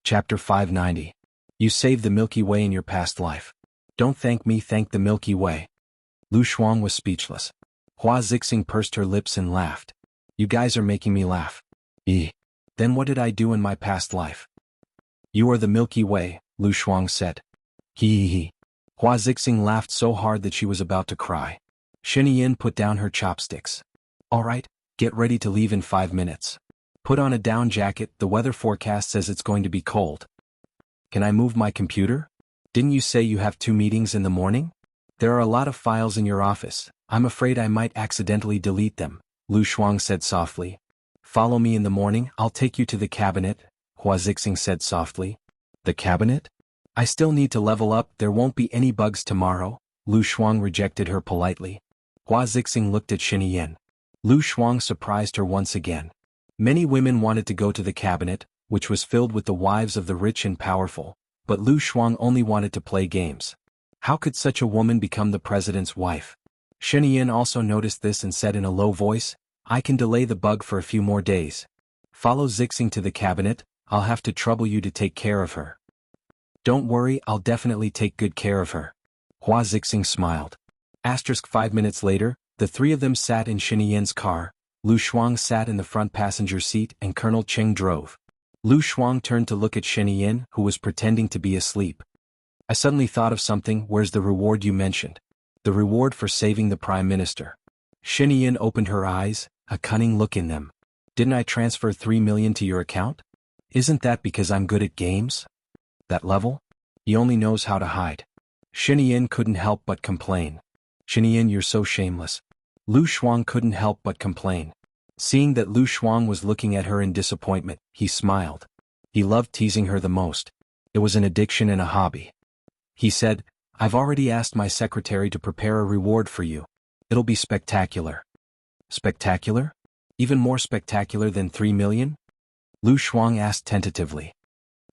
Chapter 590. You saved the Milky Way in your past life. Don't thank me, thank the Milky Way. Lu Shuang was speechless. Hua Zixing pursed her lips and laughed. You guys are making me laugh. Then what did I do in my past life? You are the Milky Way, Lu Shuang said. He. Hua Zixing laughed so hard that she was about to cry. Xianxia put down her chopsticks. Alright, get ready to leave in 5 minutes. Put on a down jacket, the weather forecast says it's going to be cold. Can I move my computer? Didn't you say you have 2 meetings in the morning? There are a lot of files in your office. I'm afraid I might accidentally delete them, Lu Shuang said softly. Follow me in the morning, I'll take you to the cabinet, Hua Zixing said softly. The cabinet? I still need to level up, there won't be any bugs tomorrow, Lu Shuang rejected her politely. Hua Zixing looked at Xianxia. Lu Shuang surprised her once again. Many women wanted to go to the cabinet, which was filled with the wives of the rich and powerful, but Lu Shuang only wanted to play games. How could such a woman become the president's wife? Xianxia also noticed this and said in a low voice, I can delay the bug for a few more days. Follow Zixing to the cabinet, I'll have to trouble you to take care of her. Don't worry, I'll definitely take good care of her. Hua Zixing smiled. 5 minutes later, the 3 of them sat in Xianxia's car. Lu Shuang sat in the front passenger seat and Colonel Cheng drove. Lu Shuang turned to look at Xianxia, who was pretending to be asleep. I suddenly thought of something, where's the reward you mentioned? The reward for saving the Prime Minister. Xianxia opened her eyes, a cunning look in them. Didn't I transfer 3 million to your account? Isn't that because I'm good at games? That level? He only knows how to hide. Xianxia couldn't help but complain. Xianxia, you're so shameless. Lu Shuang couldn't help but complain. Seeing that Lu Shuang was looking at her in disappointment, he smiled. He loved teasing her the most. It was an addiction and a hobby. He said, I've already asked my secretary to prepare a reward for you. It'll be spectacular. Spectacular? Even more spectacular than 3 million? Lu Shuang asked tentatively.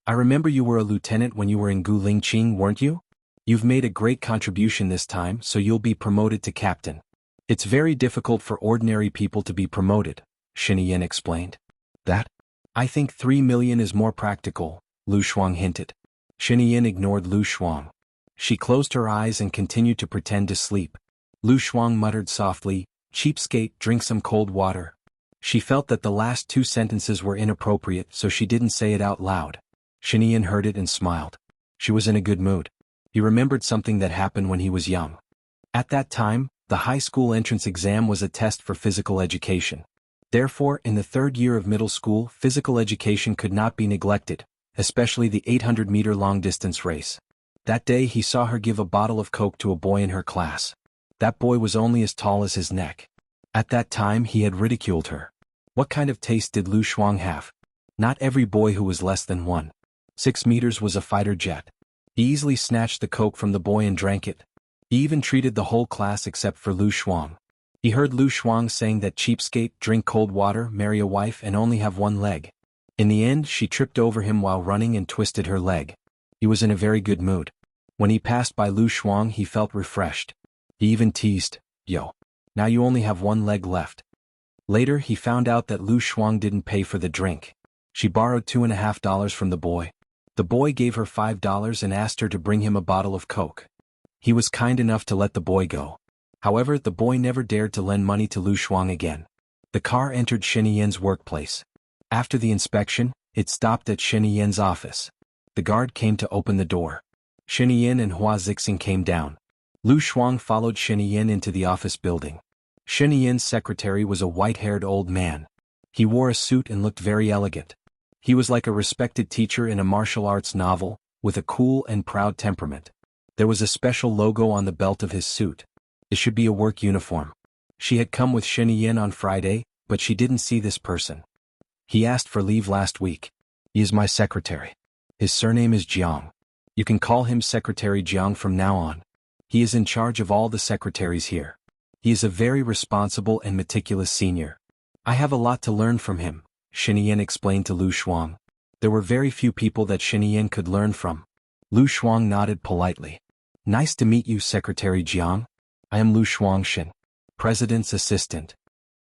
I remember you were a lieutenant when you were in Gulingqing, weren't you? You've made a great contribution this time, so you'll be promoted to captain. It's very difficult for ordinary people to be promoted, Xianxia explained. That? I think 3 million is more practical, Lu Shuang hinted. Xianxia ignored Lu Shuang. She closed her eyes and continued to pretend to sleep. Lu Shuang muttered softly, cheapskate, drink some cold water. She felt that the last 2 sentences were inappropriate, so she didn't say it out loud. Xianxia heard it and smiled. She was in a good mood. He remembered something that happened when he was young. At that time, the high school entrance exam was a test for physical education. Therefore, in the 3rd year of middle school, physical education could not be neglected, especially the 800-meter long-distance race. That day he saw her give a bottle of Coke to a boy in her class. That boy was only as tall as his neck. At that time he had ridiculed her. What kind of taste did Lu Shuang have? Not every boy who was less than 1.6 meters was a fighter jet. He easily snatched the Coke from the boy and drank it. He even treated the whole class except for Lu Shuang. He heard Lu Shuang saying that cheapskate, drink cold water, marry a wife and only have 1 leg. In the end she tripped over him while running and twisted her leg. He was in a very good mood. When he passed by Lu Shuang he felt refreshed. He even teased, yo, now you only have 1 leg left. Later he found out that Lu Shuang didn't pay for the drink. She borrowed $2.50 from the boy. The boy gave her $5 and asked her to bring him a bottle of Coke. He was kind enough to let the boy go. However, the boy never dared to lend money to Lu Shuang again. The car entered Xianxia's workplace. After the inspection, it stopped at Xianxia's office. The guard came to open the door. Xianxia and Hua Zixing came down. Lu Shuang followed Xianxia into the office building. Xianxia's secretary was a white-haired old man. He wore a suit and looked very elegant. He was like a respected teacher in a martial arts novel, with a cool and proud temperament. There was a special logo on the belt of his suit. It should be a work uniform. She had come with Xianxia on Friday, but she didn't see this person. He asked for leave last week. He is my secretary. His surname is Jiang. You can call him Secretary Jiang from now on. He is in charge of all the secretaries here. He is a very responsible and meticulous senior. I have a lot to learn from him, Xianxia explained to Lu Shuang. There were very few people that Xianxia could learn from. Lu Shuang nodded politely. Nice to meet you, Secretary Jiang. I am Lu Shuangshin, President's assistant.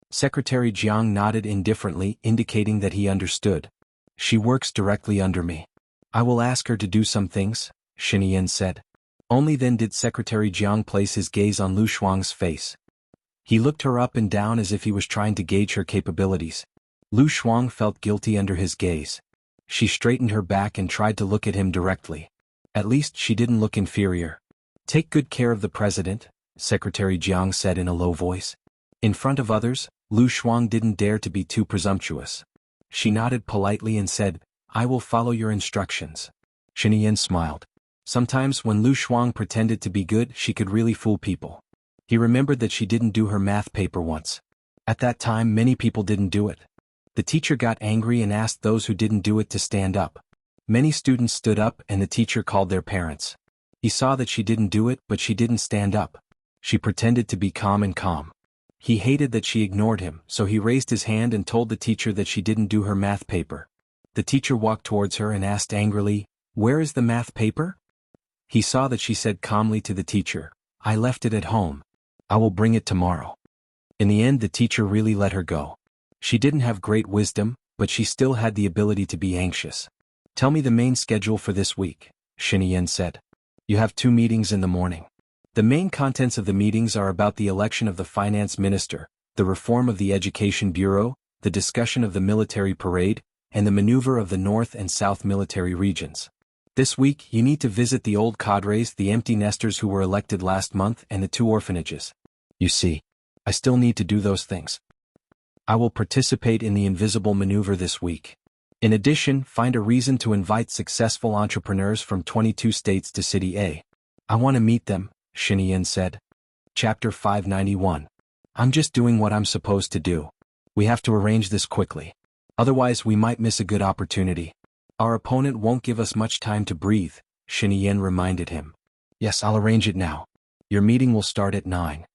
Secretary Jiang nodded indifferently, indicating that he understood. She works directly under me. I will ask her to do some things, Xianxia said. Only then did Secretary Jiang place his gaze on Lu Shuang's face. He looked her up and down as if he was trying to gauge her capabilities. Lu Shuang felt guilty under his gaze. She straightened her back and tried to look at him directly. At least she didn't look inferior. Take good care of the president, Secretary Jiang said in a low voice. In front of others, Lu Shuang didn't dare to be too presumptuous. She nodded politely and said, I will follow your instructions. Xianxia smiled. Sometimes when Lu Shuang pretended to be good, she could really fool people. He remembered that she didn't do her math paper once. At that time, many people didn't do it. The teacher got angry and asked those who didn't do it to stand up. Many students stood up and the teacher called their parents. He saw that she didn't do it, but she didn't stand up. She pretended to be calm. He hated that she ignored him, so he raised his hand and told the teacher that she didn't do her math paper. The teacher walked towards her and asked angrily, Where is the math paper? He saw that she said calmly to the teacher, I left it at home. I will bring it tomorrow. In the end, the teacher really let her go. She didn't have great wisdom, but she still had the ability to be anxious. Tell me the main schedule for this week, Xianxia said. You have 2 meetings in the morning. The main contents of the meetings are about the election of the finance minister, the reform of the education bureau, the discussion of the military parade, and the maneuver of the north and south military regions. This week, you need to visit the old cadres, the empty nesters who were elected last month, and the 2 orphanages. You see, I still need to do those things. I will participate in the invisible maneuver this week. In addition, find a reason to invite successful entrepreneurs from 22 states to City A. I want to meet them, Xianxia said. Chapter 591. I'm just doing what I'm supposed to do. We have to arrange this quickly. Otherwise we might miss a good opportunity. Our opponent won't give us much time to breathe, Xianxia reminded him. Yes, I'll arrange it now. Your meeting will start at 9.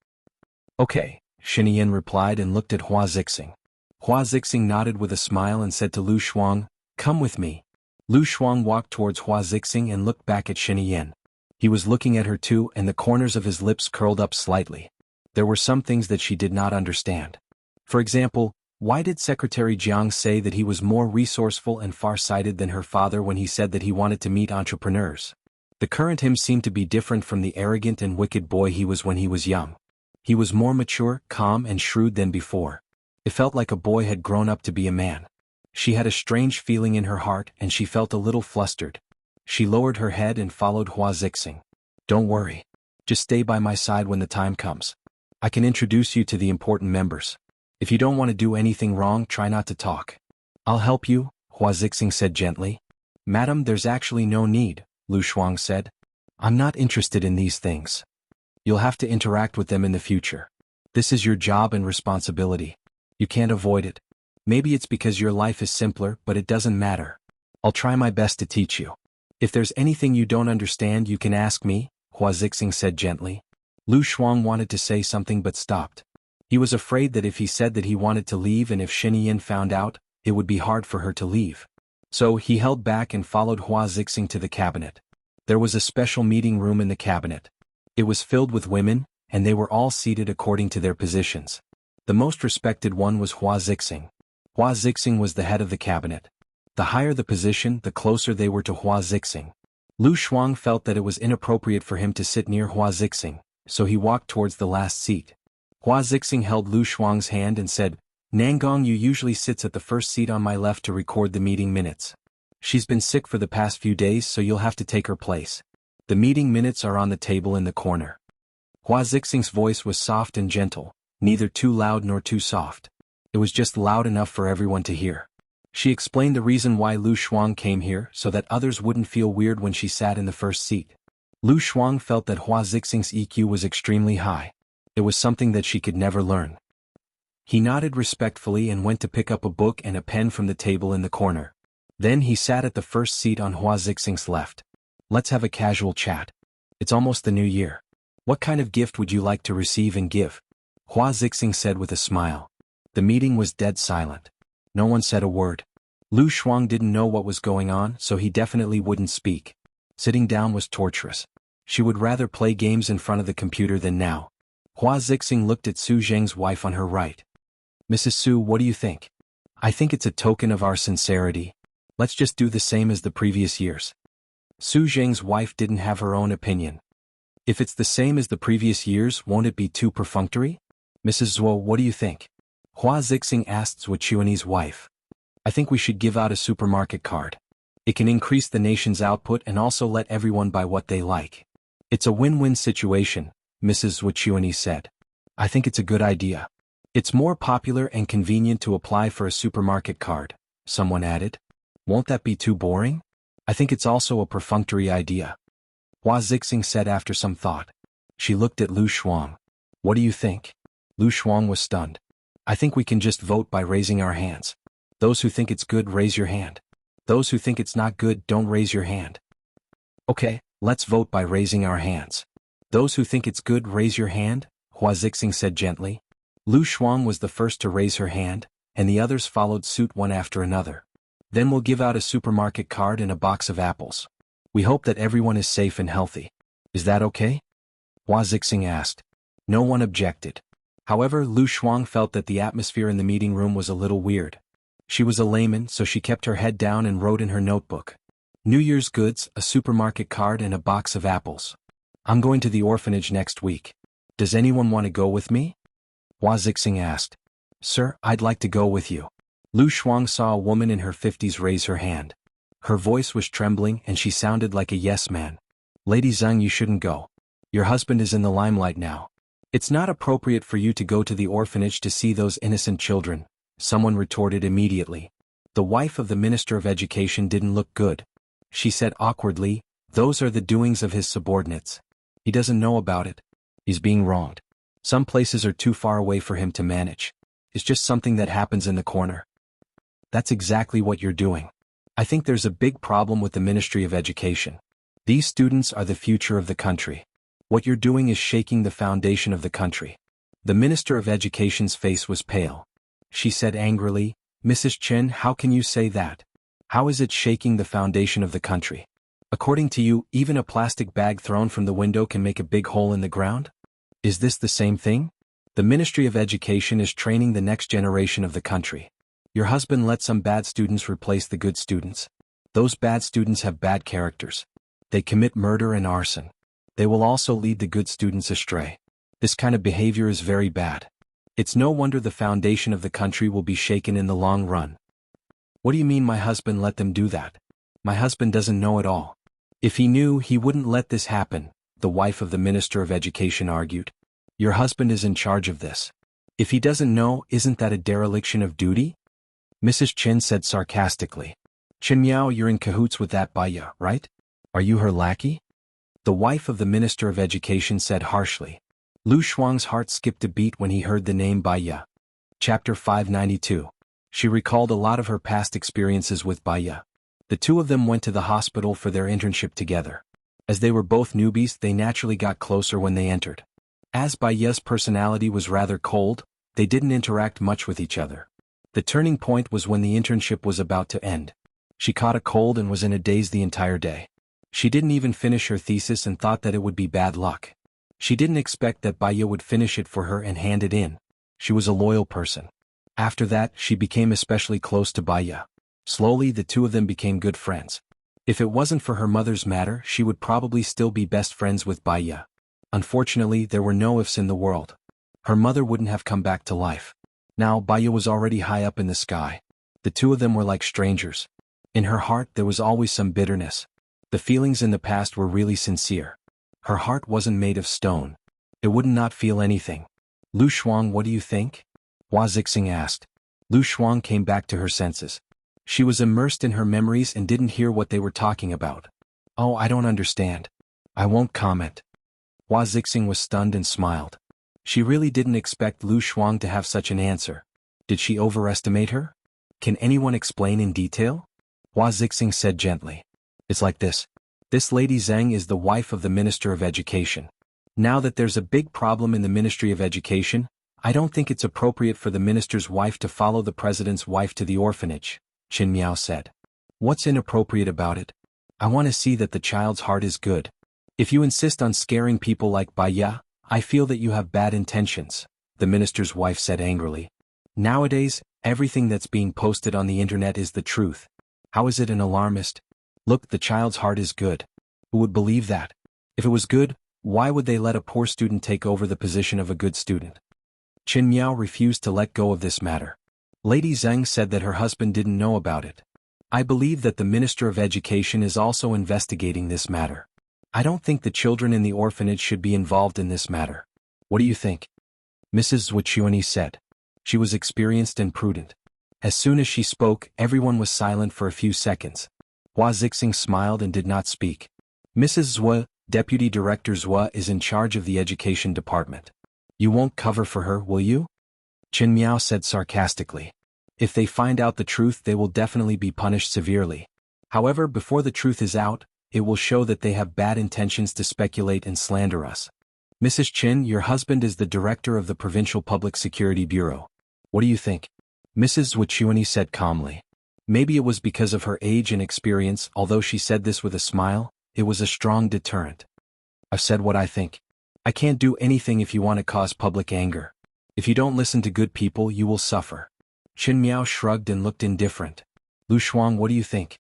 Okay, Xianxia replied and looked at Hua Zixing. Hua Zixing nodded with a smile and said to Lu Shuang, Come with me. Lu Shuang walked towards Hua Zixing and looked back at Xianxia. He was looking at her too, and the corners of his lips curled up slightly. There were some things that she did not understand. For example, why did Secretary Jiang say that he was more resourceful and far-sighted than her father when he said that he wanted to meet entrepreneurs? The current him seemed to be different from the arrogant and wicked boy he was when he was young. He was more mature, calm, and shrewd than before. It felt like a boy had grown up to be a man. She had a strange feeling in her heart and she felt a little flustered. She lowered her head and followed Hua Zixing. Don't worry. Just stay by my side when the time comes. I can introduce you to the important members. If you don't want to do anything wrong, try not to talk. I'll help you, Hua Zixing said gently. Madam, there's actually no need, Lu Shuang said. I'm not interested in these things. You'll have to interact with them in the future. This is your job and responsibility. You can't avoid it. Maybe it's because your life is simpler, but it doesn't matter. I'll try my best to teach you. If there's anything you don't understand, you can ask me, Hua Zixing said gently. Lu Shuang wanted to say something but stopped. He was afraid that if he said that he wanted to leave and if Xianxia found out, it would be hard for her to leave. So he held back and followed Hua Zixing to the cabinet. There was a special meeting room in the cabinet. It was filled with women, and they were all seated according to their positions. The most respected one was Hua Zixing. Hua Zixing was the head of the cabinet. The higher the position, the closer they were to Hua Zixing. Lu Shuang felt that it was inappropriate for him to sit near Hua Zixing, so he walked towards the last seat. Hua Zixing held Lu Shuang's hand and said, Nangong usually sits at the first seat on my left to record the meeting minutes. She's been sick for the past few days, so you'll have to take her place. The meeting minutes are on the table in the corner. Hua Zixing's voice was soft and gentle, neither too loud nor too soft. It was just loud enough for everyone to hear. She explained the reason why Lu Shuang came here so that others wouldn't feel weird when she sat in the first seat. Lu Shuang felt that Hua Zixing's EQ was extremely high. It was something that she could never learn. He nodded respectfully and went to pick up a book and a pen from the table in the corner. Then he sat at the first seat on Hua Zixing's left. Let's have a casual chat. It's almost the new year. What kind of gift would you like to receive and give? Hua Zixing said with a smile. The meeting was dead silent. No one said a word. Lu Shuang didn't know what was going on, so he definitely wouldn't speak. Sitting down was torturous. She would rather play games in front of the computer than now. Hua Zixing looked at Su Zheng's wife on her right. Mrs. Su, what do you think? I think it's a token of our sincerity. Let's just do the same as the previous years. Su Zheng's wife didn't have her own opinion. If it's the same as the previous years, won't it be too perfunctory? Mrs. Zhuo, what do you think? Hua Zixing asked Wuxiani's wife. I think we should give out a supermarket card. It can increase the nation's output and also let everyone buy what they like. It's a win-win situation, Mrs. Wuxiani said. I think it's a good idea. It's more popular and convenient to apply for a supermarket card, someone added. Won't that be too boring? I think it's also a perfunctory idea. Hua Zixing said after some thought. She looked at Lu Shuang. What do you think? Lu Shuang was stunned. I think we can just vote by raising our hands. Those who think it's good, raise your hand. Those who think it's not good, don't raise your hand. Okay, let's vote by raising our hands. Those who think it's good, raise your hand, Hua Zixing said gently. Lu Shuang was the first to raise her hand, and the others followed suit one after another. Then we'll give out a supermarket card and a box of apples. We hope that everyone is safe and healthy. Is that okay? Hua Zixing asked. No one objected. However, Lu Shuang felt that the atmosphere in the meeting room was a little weird. She was a layman, so she kept her head down and wrote in her notebook. New Year's goods, a supermarket card and a box of apples. I'm going to the orphanage next week. Does anyone want to go with me? Hua Zixing asked. Sir, I'd like to go with you. Lu Shuang saw a woman in her 50s raise her hand. Her voice was trembling and she sounded like a yes man. Lady Zhang, you shouldn't go. Your husband is in the limelight now. It's not appropriate for you to go to the orphanage to see those innocent children, someone retorted immediately. The wife of the Minister of Education didn't look good. She said awkwardly, those are the doings of his subordinates. He doesn't know about it. He's being wronged. Some places are too far away for him to manage. It's just something that happens in the corner. That's exactly what you're doing. I think there's a big problem with the Ministry of Education. These students are the future of the country. What you're doing is shaking the foundation of the country. The Minister of Education's face was pale. She said angrily, Mrs. Chen, how can you say that? How is it shaking the foundation of the country? According to you, even a plastic bag thrown from the window can make a big hole in the ground? Is this the same thing? The Ministry of Education is training the next generation of the country. Your husband let some bad students replace the good students. Those bad students have bad characters. They commit murder and arson. They will also lead the good students astray. This kind of behavior is very bad. It's no wonder the foundation of the country will be shaken in the long run. What do you mean my husband let them do that? My husband doesn't know at all. If he knew, he wouldn't let this happen, the wife of the Minister of Education argued. Your husband is in charge of this. If he doesn't know, isn't that a dereliction of duty? Mrs. Chen said sarcastically. Chen Miao, you're in cahoots with that Baiya, right? Are you her lackey? The wife of the Minister of Education said harshly. Lu Shuang's heart skipped a beat when he heard the name Baiya. Chapter 592. She recalled a lot of her past experiences with Baiya. The two of them went to the hospital for their internship together. As they were both newbies, they naturally got closer when they entered. As Baiya's personality was rather cold, they didn't interact much with each other. The turning point was when the internship was about to end. She caught a cold and was in a daze the entire day. She didn't even finish her thesis and thought that it would be bad luck. She didn't expect that Baiya would finish it for her and hand it in. She was a loyal person. After that, she became especially close to Baiya. Slowly, the two of them became good friends. If it wasn't for her mother's matter, she would probably still be best friends with Baiya. Unfortunately, there were no ifs in the world. Her mother wouldn't have come back to life. Now, Baiya was already high up in the sky. The two of them were like strangers. In her heart, there was always some bitterness. The feelings in the past were really sincere. Her heart wasn't made of stone. It would not feel anything. Lu Shuang, what do you think? Hua Zixing asked. Lu Shuang came back to her senses. She was immersed in her memories and didn't hear what they were talking about. Oh, I don't understand. I won't comment. Hua Zixing was stunned and smiled. She really didn't expect Lu Shuang to have such an answer. Did she overestimate her? Can anyone explain in detail? Hua Zixing said gently. It's like this. This Lady Zheng is the wife of the Minister of Education. Now that there's a big problem in the Ministry of Education, I don't think it's appropriate for the minister's wife to follow the president's wife to the orphanage, Qin Miao said. What's inappropriate about it? I want to see that the child's heart is good. If you insist on scaring people like Baiya, I feel that you have bad intentions, the minister's wife said angrily. Nowadays, everything that's being posted on the internet is the truth. How is it an alarmist? Look, the child's heart is good. Who would believe that? If it was good, why would they let a poor student take over the position of a good student? Qin Miao refused to let go of this matter. Lady Zheng said that her husband didn't know about it. I believe that the Minister of Education is also investigating this matter. I don't think the children in the orphanage should be involved in this matter. What do you think? Mrs. Wuxialover said. She was experienced and prudent. As soon as she spoke, everyone was silent for a few seconds. Hua Zixing smiled and did not speak. Mrs. Zhua, Deputy Director Zhua, is in charge of the education department. You won't cover for her, will you? Qin Miao said sarcastically. If they find out the truth, they will definitely be punished severely. However, before the truth is out, it will show that they have bad intentions to speculate and slander us. Mrs. Qin, your husband is the director of the Provincial Public Security Bureau. What do you think? Mrs. Wuxialover said calmly. Maybe it was because of her age and experience. Although she said this with a smile, it was a strong deterrent. I've said what I think. I can't do anything if you want to cause public anger. If you don't listen to good people, you will suffer. Qin Miao shrugged and looked indifferent. Lu Shuang, what do you think?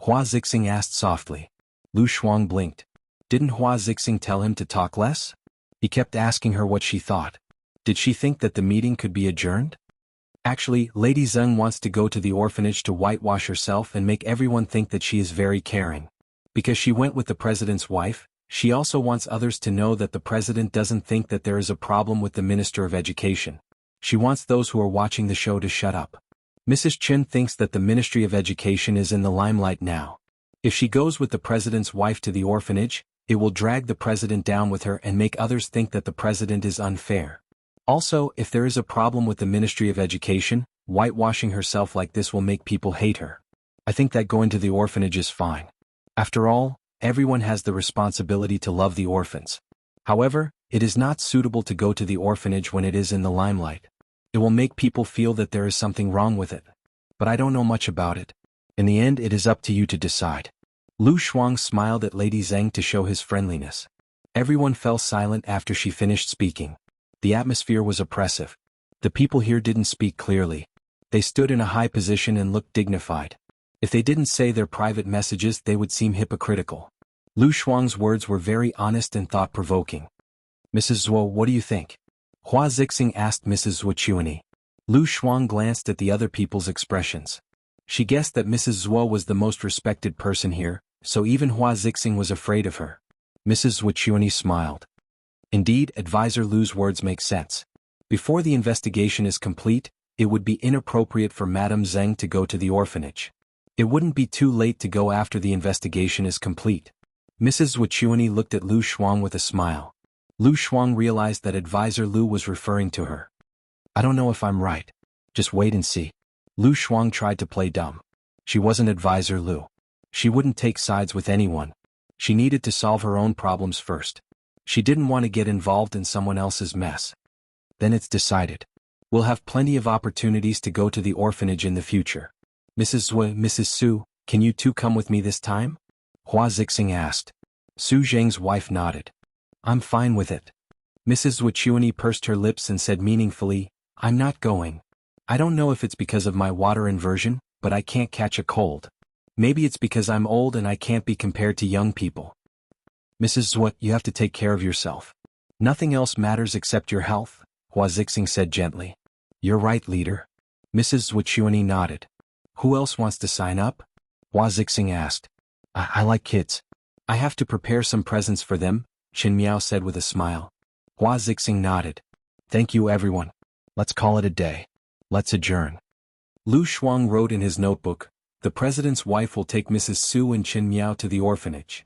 Hua Zixing asked softly. Lu Shuang blinked. Didn't Hua Zixing tell him to talk less? He kept asking her what she thought. Did she think that the meeting could be adjourned? Actually, Lady Zheng wants to go to the orphanage to whitewash herself and make everyone think that she is very caring. Because she went with the president's wife, she also wants others to know that the president doesn't think that there is a problem with the Minister of Education. She wants those who are watching the show to shut up. Mrs. Qin thinks that the Ministry of Education is in the limelight now. If she goes with the president's wife to the orphanage, it will drag the president down with her and make others think that the president is unfair. Also, if there is a problem with the Ministry of Education, whitewashing herself like this will make people hate her. I think that going to the orphanage is fine. After all, everyone has the responsibility to love the orphans. However, it is not suitable to go to the orphanage when it is in the limelight. It will make people feel that there is something wrong with it. But I don't know much about it. In the end, it is up to you to decide. Lu Shuang smiled at Lady Zheng to show his friendliness. Everyone fell silent after she finished speaking. The atmosphere was oppressive. The people here didn't speak clearly. They stood in a high position and looked dignified. If they didn't say their private messages, they would seem hypocritical. Lu Shuang's words were very honest and thought-provoking. Mrs. Zhuo, what do you think? Hua Zixing asked Mrs. Wuxialover. Lu Shuang glanced at the other people's expressions. She guessed that Mrs. Zhuo was the most respected person here, so even Hua Zixing was afraid of her. Mrs. Wuxialover smiled. Indeed, Advisor Lu's words make sense. Before the investigation is complete, it would be inappropriate for Madame Zheng to go to the orphanage. It wouldn't be too late to go after the investigation is complete. Mrs. Wuxialover looked at Lu Shuang with a smile. Lu Shuang realized that Advisor Lu was referring to her. I don't know if I'm right. Just wait and see. Lu Shuang tried to play dumb. She wasn't Advisor Lu. She wouldn't take sides with anyone. She needed to solve her own problems first. She didn't want to get involved in someone else's mess. Then it's decided. We'll have plenty of opportunities to go to the orphanage in the future. Mrs. Zhu, Mrs. Su, can you two come with me this time? Hua Zixing asked. Su Zheng's wife nodded. I'm fine with it. Mrs. Wuxialover pursed her lips and said meaningfully, I'm not going. I don't know if it's because of my water inversion, but I can't catch a cold. Maybe it's because I'm old and I can't be compared to young people. Mrs. Zhu, you have to take care of yourself. Nothing else matters except your health, Hua Zixing said gently. You're right, leader. Mrs. Wuxialover nodded. Who else wants to sign up? Hua Zixing asked. I like kids. I have to prepare some presents for them, Qin Miao said with a smile. Hua Zixing nodded. Thank you everyone. Let's call it a day. Let's adjourn. Lu Shuang wrote in his notebook, the president's wife will take Mrs. Su and Qin Miao to the orphanage.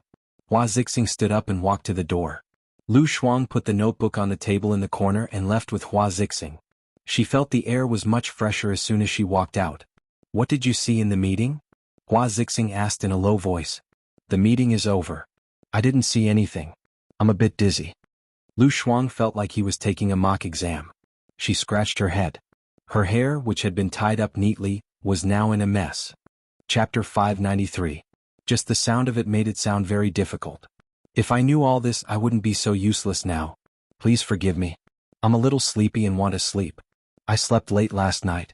Hua Zixing stood up and walked to the door. Lu Shuang put the notebook on the table in the corner and left with Hua Zixing. She felt the air was much fresher as soon as she walked out. What did you see in the meeting? Hua Zixing asked in a low voice. The meeting is over. I didn't see anything. I'm a bit dizzy. Lu Shuang felt like he was taking a mock exam. She scratched her head. Her hair, which had been tied up neatly, was now in a mess. Chapter 593. Just the sound of it made it sound very difficult. If I knew all this, I wouldn't be so useless now. Please forgive me. I'm a little sleepy and want to sleep. I slept late last night.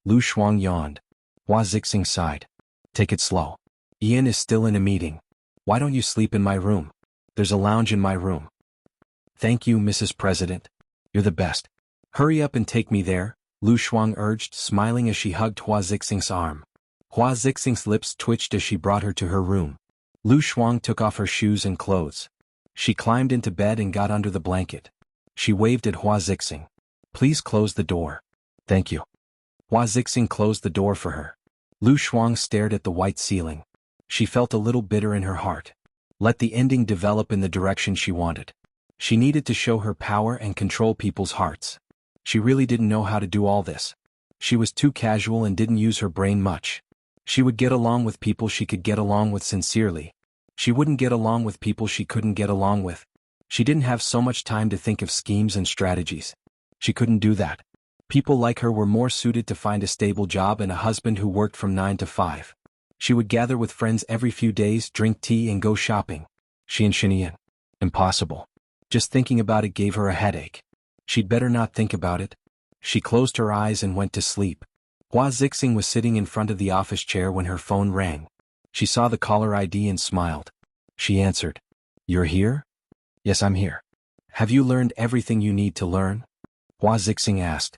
Lu Shuang yawned. Hua Zixing sighed. Take it slow. Ian is still in a meeting. Why don't you sleep in my room? There's a lounge in my room. Thank you, Mrs. President. You're the best. Hurry up and take me there, Lu Shuang urged, smiling as she hugged Hua Zixing's arm. Hua Zixing's lips twitched as she brought her to her room. Lu Shuang took off her shoes and clothes. She climbed into bed and got under the blanket. She waved at Hua Zixing. Please close the door. Thank you. Hua Zixing closed the door for her. Lu Shuang stared at the white ceiling. She felt a little bitter in her heart. Let the ending develop in the direction she wanted. She needed to show her power and control people's hearts. She really didn't know how to do all this. She was too casual and didn't use her brain much. She would get along with people she could get along with sincerely. She wouldn't get along with people she couldn't get along with. She didn't have so much time to think of schemes and strategies. She couldn't do that. People like her were more suited to find a stable job and a husband who worked from 9 to 5. She would gather with friends every few days, drink tea and go shopping. Xianxia. Impossible. Just thinking about it gave her a headache. She'd better not think about it. She closed her eyes and went to sleep. Hua Zixing was sitting in front of the office chair when her phone rang. She saw the caller ID and smiled. She answered. You're here? Yes, I'm here. Have you learned everything you need to learn? Hua Zixing asked.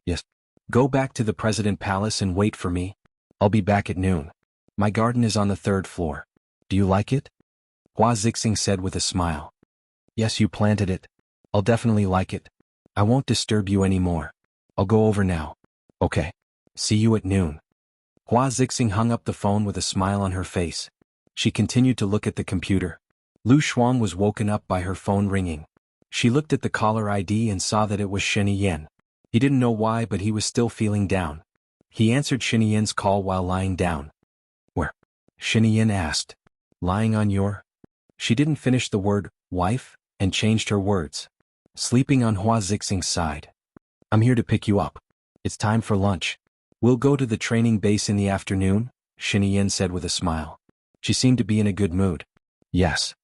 Yes. Go back to the President Palace and wait for me. I'll be back at noon. My garden is on the 3rd floor. Do you like it? Hua Zixing said with a smile. Yes, you planted it. I'll definitely like it. I won't disturb you anymore. I'll go over now. Okay. See you at noon. Hua Zixing hung up the phone with a smile on her face. She continued to look at the computer. Lu Shuang was woken up by her phone ringing. She looked at the caller ID and saw that it was Xianxia. He didn't know why, but he was still feeling down. He answered Xianxia's call while lying down. Where? Xianxia asked. Lying on your... She didn't finish the word, wife, and changed her words. Sleeping on Hua Zixing's side. I'm here to pick you up. It's time for lunch. We'll go to the training base in the afternoon, Xianxia said with a smile. She seemed to be in a good mood. Yes.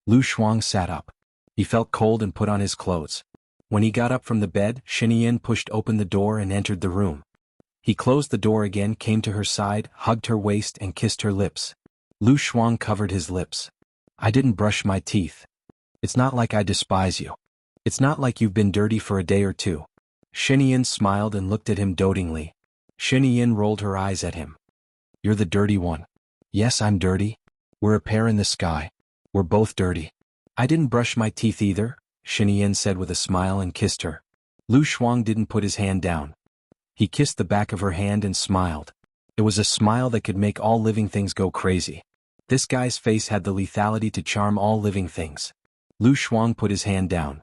Lu Shuang sat up. He felt cold and put on his clothes. When he got up from the bed, Xianxia pushed open the door and entered the room. He closed the door again, came to her side, hugged her waist and kissed her lips. Lu Shuang covered his lips. I didn't brush my teeth. It's not like I despise you. It's not like you've been dirty for a day or two. Xianxia smiled and looked at him dotingly. Xianxia rolled her eyes at him. You're the dirty one. Yes, I'm dirty. We're a pair in the sky. We're both dirty. I didn't brush my teeth either, Xianxia said with a smile and kissed her. Lu Shuang didn't put his hand down. He kissed the back of her hand and smiled. It was a smile that could make all living things go crazy. This guy's face had the lethality to charm all living things. Lu Shuang put his hand down.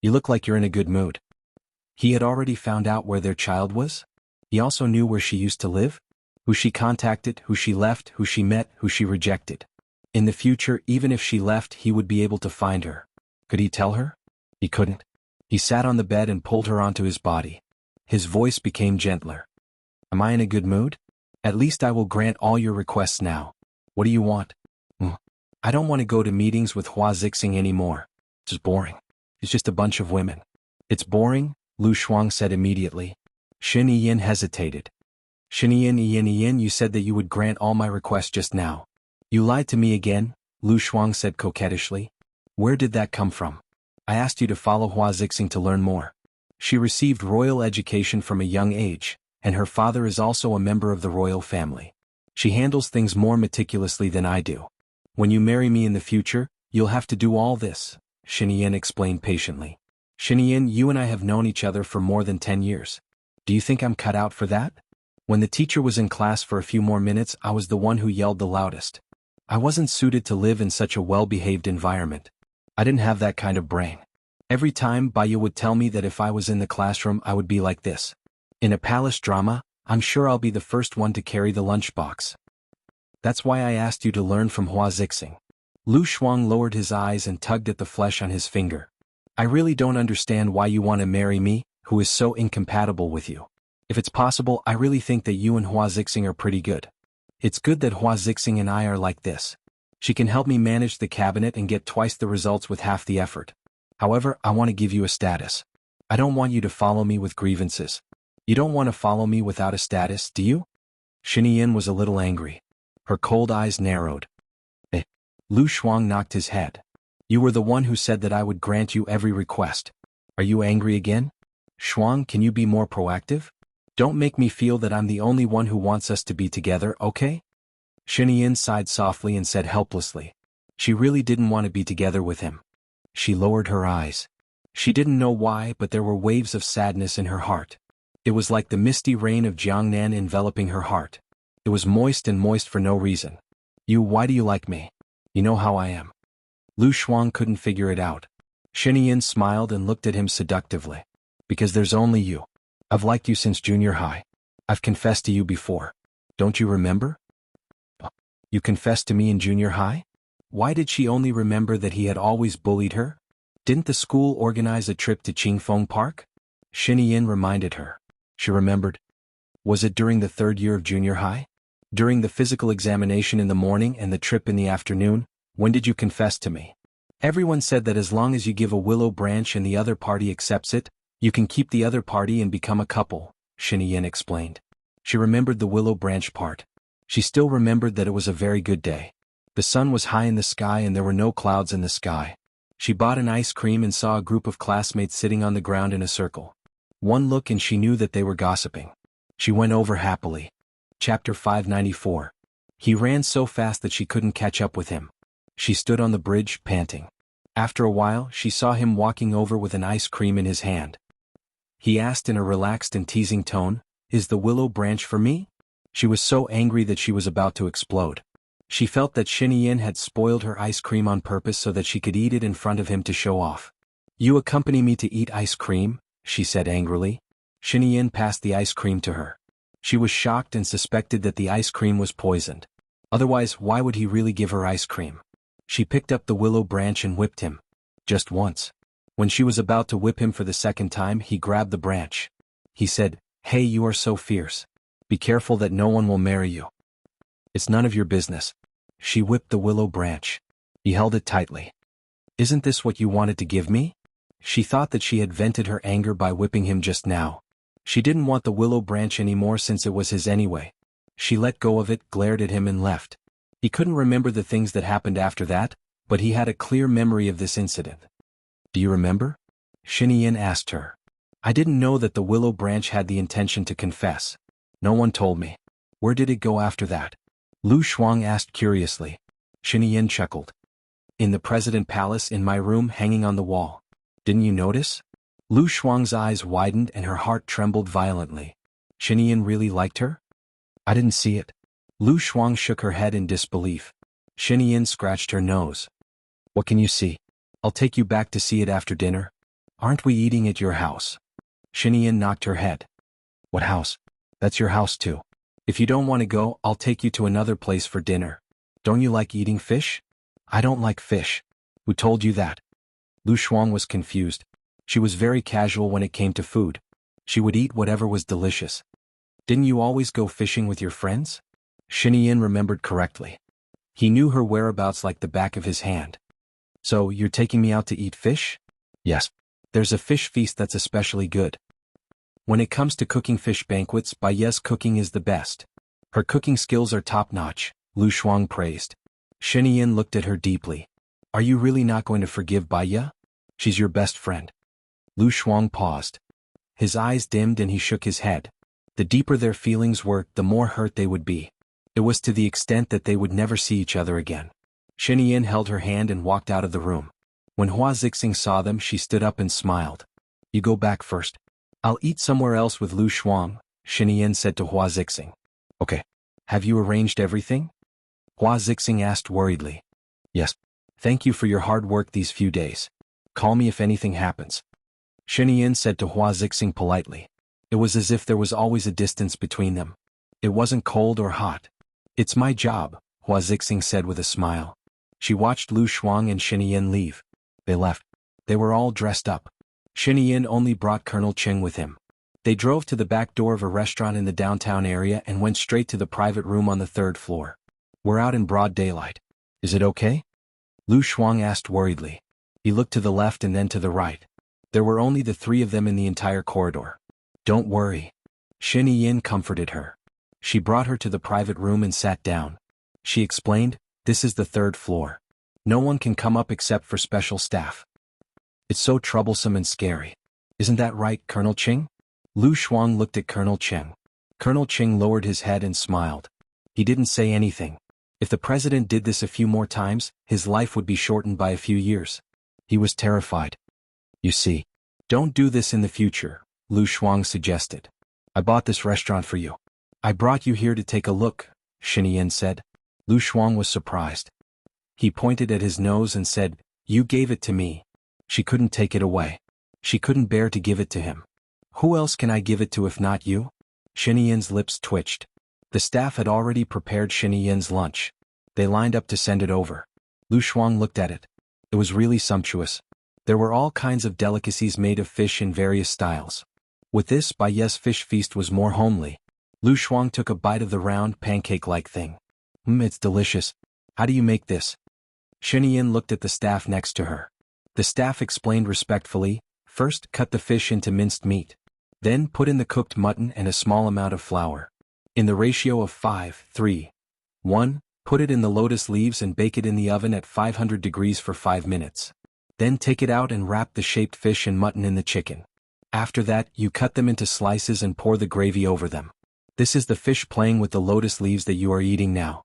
You look like you're in a good mood. He had already found out where their child was. He also knew where she used to live, who she contacted, who she left, who she met, who she rejected. In the future, even if she left, he would be able to find her. Could he tell her? He couldn't. He sat on the bed and pulled her onto his body. His voice became gentler. Am I in a good mood? At least I will grant all your requests now. What do you want? I don't want to go to meetings with Hua Zixing anymore. It's boring. It's just a bunch of women. It's boring, Lu Shuang said immediately. Xianxia hesitated. Xianxia, you said that you would grant all my requests just now. You lied to me again, Lu Shuang said coquettishly. Where did that come from? I asked you to follow Hua Zixing to learn more. She received royal education from a young age, and her father is also a member of the royal family. She handles things more meticulously than I do. When you marry me in the future, you'll have to do all this, Xianxia explained patiently. Xianxia, you and I have known each other for more than 10 years. Do you think I'm cut out for that? When the teacher was in class for a few more minutes, I was the one who yelled the loudest. I wasn't suited to live in such a well-behaved environment. I didn't have that kind of brain. Every time Baya would tell me that if I was in the classroom I would be like this. In a palace drama, I'm sure I'll be the first one to carry the lunchbox. That's why I asked you to learn from Hua Zixing. Lu Shuang lowered his eyes and tugged at the flesh on his finger. I really don't understand why you want to marry me, who is so incompatible with you. If it's possible, I really think that you and Hua Zixing are pretty good. It's good that Hua Zixing and I are like this. She can help me manage the cabinet and get twice the results with half the effort. However, I want to give you a status. I don't want you to follow me with grievances. You don't want to follow me without a status, do you? Xianxia was a little angry. Her cold eyes narrowed. Eh. Lu Shuang knocked his head. You were the one who said that I would grant you every request. Are you angry again? Shuang, can you be more proactive? Don't make me feel that I'm the only one who wants us to be together, okay? Xianxia sighed softly and said helplessly. She really didn't want to be together with him. She lowered her eyes. She didn't know why, but there were waves of sadness in her heart. It was like the misty rain of Jiangnan enveloping her heart. It was moist and moist for no reason. Why do you like me? You know how I am. Lu Shuang couldn't figure it out. Xianxia smiled and looked at him seductively. Because there's only you. I've liked you since junior high. I've confessed to you before. Don't you remember? You confessed to me in junior high? Why did she only remember that he had always bullied her? Didn't the school organize a trip to Qingfeng Park? Xianxia reminded her. She remembered. Was it during the 3rd year of junior high? During the physical examination in the morning and the trip in the afternoon? When did you confess to me? Everyone said that as long as you give a willow branch and the other party accepts it, you can keep the other party and become a couple, Xianxia explained. She remembered the willow branch part. She still remembered that it was a very good day. The sun was high in the sky and there were no clouds in the sky. She bought an ice cream and saw a group of classmates sitting on the ground in a circle. One look and she knew that they were gossiping. She went over happily. Chapter 594. He ran so fast that she couldn't catch up with him. She stood on the bridge, panting. After a while, she saw him walking over with an ice cream in his hand. He asked in a relaxed and teasing tone, "Is the willow branch for me?" She was so angry that she was about to explode. She felt that Xianxia had spoiled her ice cream on purpose so that she could eat it in front of him to show off. You accompany me to eat ice cream? She said angrily. Xianxia passed the ice cream to her. She was shocked and suspected that the ice cream was poisoned. Otherwise, why would he really give her ice cream? She picked up the willow branch and whipped him. Just once. When she was about to whip him for the 2nd time, he grabbed the branch. He said, "Hey, you are so fierce. Be careful that no one will marry you." It's none of your business. She whipped the willow branch. He held it tightly. Isn't this what you wanted to give me? She thought that she had vented her anger by whipping him just now. She didn't want the willow branch anymore since it was his anyway. She let go of it, glared at him and left. He couldn't remember the things that happened after that, but he had a clear memory of this incident. Do you remember? Xianxia asked her. I didn't know that the willow branch had the intention to confess. No one told me. Where did it go after that? Lu Shuang asked curiously. Xianxia chuckled. In the President Palace in my room hanging on the wall. Didn't you notice? Lu Shuang's eyes widened and her heart trembled violently. Xianxia really liked her? I didn't see it. Lu Shuang shook her head in disbelief. Xianxia scratched her nose. What can you see? I'll take you back to see it after dinner. Aren't we eating at your house? Xianxia knocked her head. What house? That's your house too. If you don't want to go, I'll take you to another place for dinner. Don't you like eating fish? I don't like fish. Who told you that? Lu Shuang was confused. She was very casual when it came to food. She would eat whatever was delicious. Didn't you always go fishing with your friends? Xianxia remembered correctly. He knew her whereabouts like the back of his hand. So, you're taking me out to eat fish? Yes. There's a fish feast that's especially good. When it comes to cooking fish banquets, Baiye's cooking is the best. Her cooking skills are top-notch, Lu Shuang praised. Xianxia looked at her deeply. Are you really not going to forgive Baiye? She's your best friend. Lu Shuang paused. His eyes dimmed and he shook his head. The deeper their feelings were, the more hurt they would be. It was to the extent that they would never see each other again. Xianxia held her hand and walked out of the room. When Hua Zixing saw them, she stood up and smiled. You go back first. I'll eat somewhere else with Lu Shuang, Xianxia said to Hua Zixing. Okay. Have you arranged everything? Hua Zixing asked worriedly. Yes. Thank you for your hard work these few days. Call me if anything happens. Xianxia said to Hua Zixing politely. It was as if there was always a distance between them. It wasn't cold or hot. It's my job, Hua Zixing said with a smile. She watched Lu Shuang and Xianxia leave. They left. They were all dressed up. Xianxia only brought Colonel Cheng with him. They drove to the back door of a restaurant in the downtown area and went straight to the private room on the 3rd floor. We're out in broad daylight. Is it okay? Lu Shuang asked worriedly. He looked to the left and then to the right. There were only the 3 of them in the entire corridor. Don't worry. Xianxia comforted her. She brought her to the private room and sat down. She explained, "This is the 3rd floor. No one can come up except for special staff. It's so troublesome and scary. Isn't that right, Colonel Ching?" Lu Shuang looked at Colonel Ching. Colonel Ching lowered his head and smiled. He didn't say anything. If the president did this a few more times, his life would be shortened by a few years. He was terrified. "You see, don't do this in the future," Lu Shuang suggested. "I bought this restaurant for you. I brought you here to take a look," Xianxia said. Lu Shuang was surprised. He pointed at his nose and said, "You gave it to me." She couldn't take it away. She couldn't bear to give it to him. "Who else can I give it to if not you?" Xianxia's lips twitched. The staff had already prepared Xianxia's lunch. They lined up to send it over. Lu Shuang looked at it. It was really sumptuous. There were all kinds of delicacies made of fish in various styles. With this, Baiye's fish feast was more homely. Lu Shuang took a bite of the round, pancake-like thing. It's delicious. How do you make this?" Xianxia looked at the staff next to her. The staff explained respectfully, "First, cut the fish into minced meat. Then put in the cooked mutton and a small amount of flour. In the ratio of 5:3:1, put it in the lotus leaves and bake it in the oven at 500 degrees for 5 minutes. Then take it out and wrap the shaped fish and mutton in the chicken. After that, you cut them into slices and pour the gravy over them. This is the fish playing with the lotus leaves that you are eating now."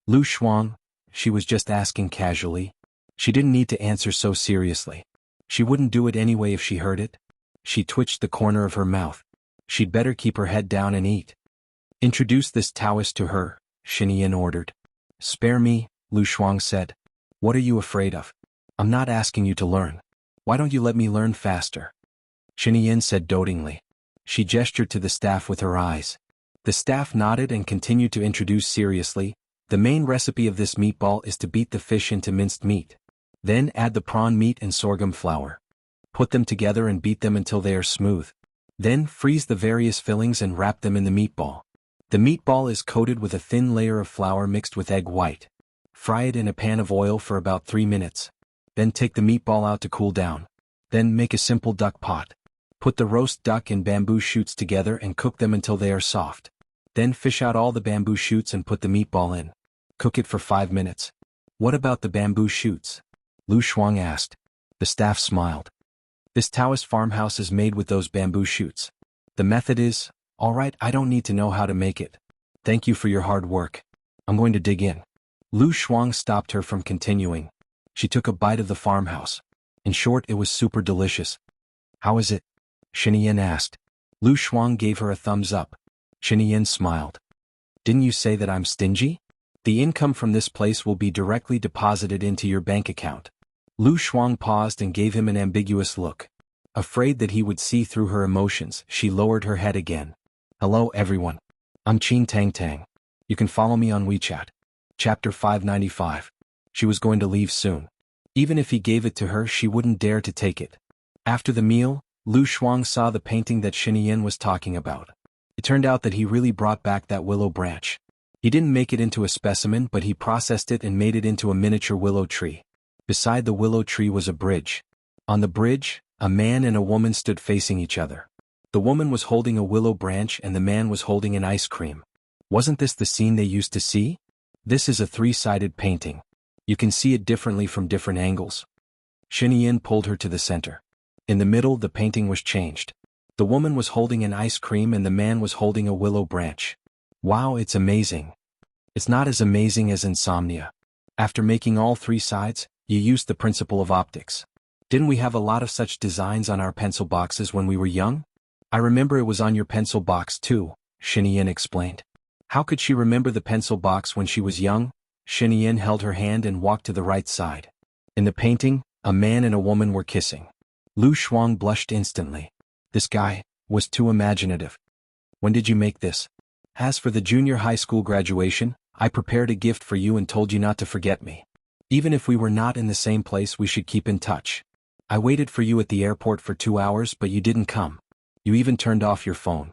Lu Shuang, she was just asking casually. She didn't need to answer so seriously. She wouldn't do it anyway if she heard it. She twitched the corner of her mouth. She'd better keep her head down and eat. "Introduce this Taoist to her," Xianxia ordered. "Spare me," Lu Shuang said. "What are you afraid of? I'm not asking you to learn. Why don't you let me learn faster?" Xianxia said dotingly. She gestured to the staff with her eyes. The staff nodded and continued to introduce seriously. "The main recipe of this meatball is to beat the fish into minced meat. Then add the prawn meat and sorghum flour. Put them together and beat them until they are smooth. Then freeze the various fillings and wrap them in the meatball. The meatball is coated with a thin layer of flour mixed with egg white. Fry it in a pan of oil for about 3 minutes. Then take the meatball out to cool down. Then make a simple duck pot. Put the roast duck and bamboo shoots together and cook them until they are soft. Then fish out all the bamboo shoots and put the meatball in. Cook it for 5 minutes. What about the bamboo shoots?" Lu Shuang asked. The staff smiled. "This Taoist farmhouse is made with those bamboo shoots. The method is, all right, I don't need to know how to make it. Thank you for your hard work. I'm going to dig in." Lu Shuang stopped her from continuing. She took a bite of the farmhouse. In short, it was super delicious. "How is it?" Xianxia asked. Lu Shuang gave her a thumbs up. Xianxia smiled. "Didn't you say that I'm stingy? The income from this place will be directly deposited into your bank account." Lu Shuang paused and gave him an ambiguous look. Afraid that he would see through her emotions, she lowered her head again. "Hello everyone. I'm Qin Tang Tang. You can follow me on WeChat." Chapter 595. She was going to leave soon. Even if he gave it to her, she wouldn't dare to take it. After the meal, Lu Shuang saw the painting that Xianxia was talking about. It turned out that he really brought back that willow branch. He didn't make it into a specimen, but he processed it and made it into a miniature willow tree. Beside the willow tree was a bridge. On the bridge, a man and a woman stood facing each other. The woman was holding a willow branch and the man was holding an ice cream. Wasn't this the scene they used to see? This is a 3-sided painting. You can see it differently from different angles. Xianxia pulled her to the center. In the middle, the painting was changed. The woman was holding an ice cream and the man was holding a willow branch. Wow, it's amazing. It's not as amazing as Insomnia. After making all 3 sides, you used the principle of optics. Didn't we have a lot of such designs on our pencil boxes when we were young? I remember it was on your pencil box too, Xianxia explained. How could she remember the pencil box when she was young? Xianxia held her hand and walked to the right side. In the painting, a man and a woman were kissing. Lu Shuang blushed instantly. This guy was too imaginative. When did you make this? As for the junior high school graduation, I prepared a gift for you and told you not to forget me. Even if we were not in the same place, we should keep in touch. I waited for you at the airport for 2 hours, but you didn't come. You even turned off your phone.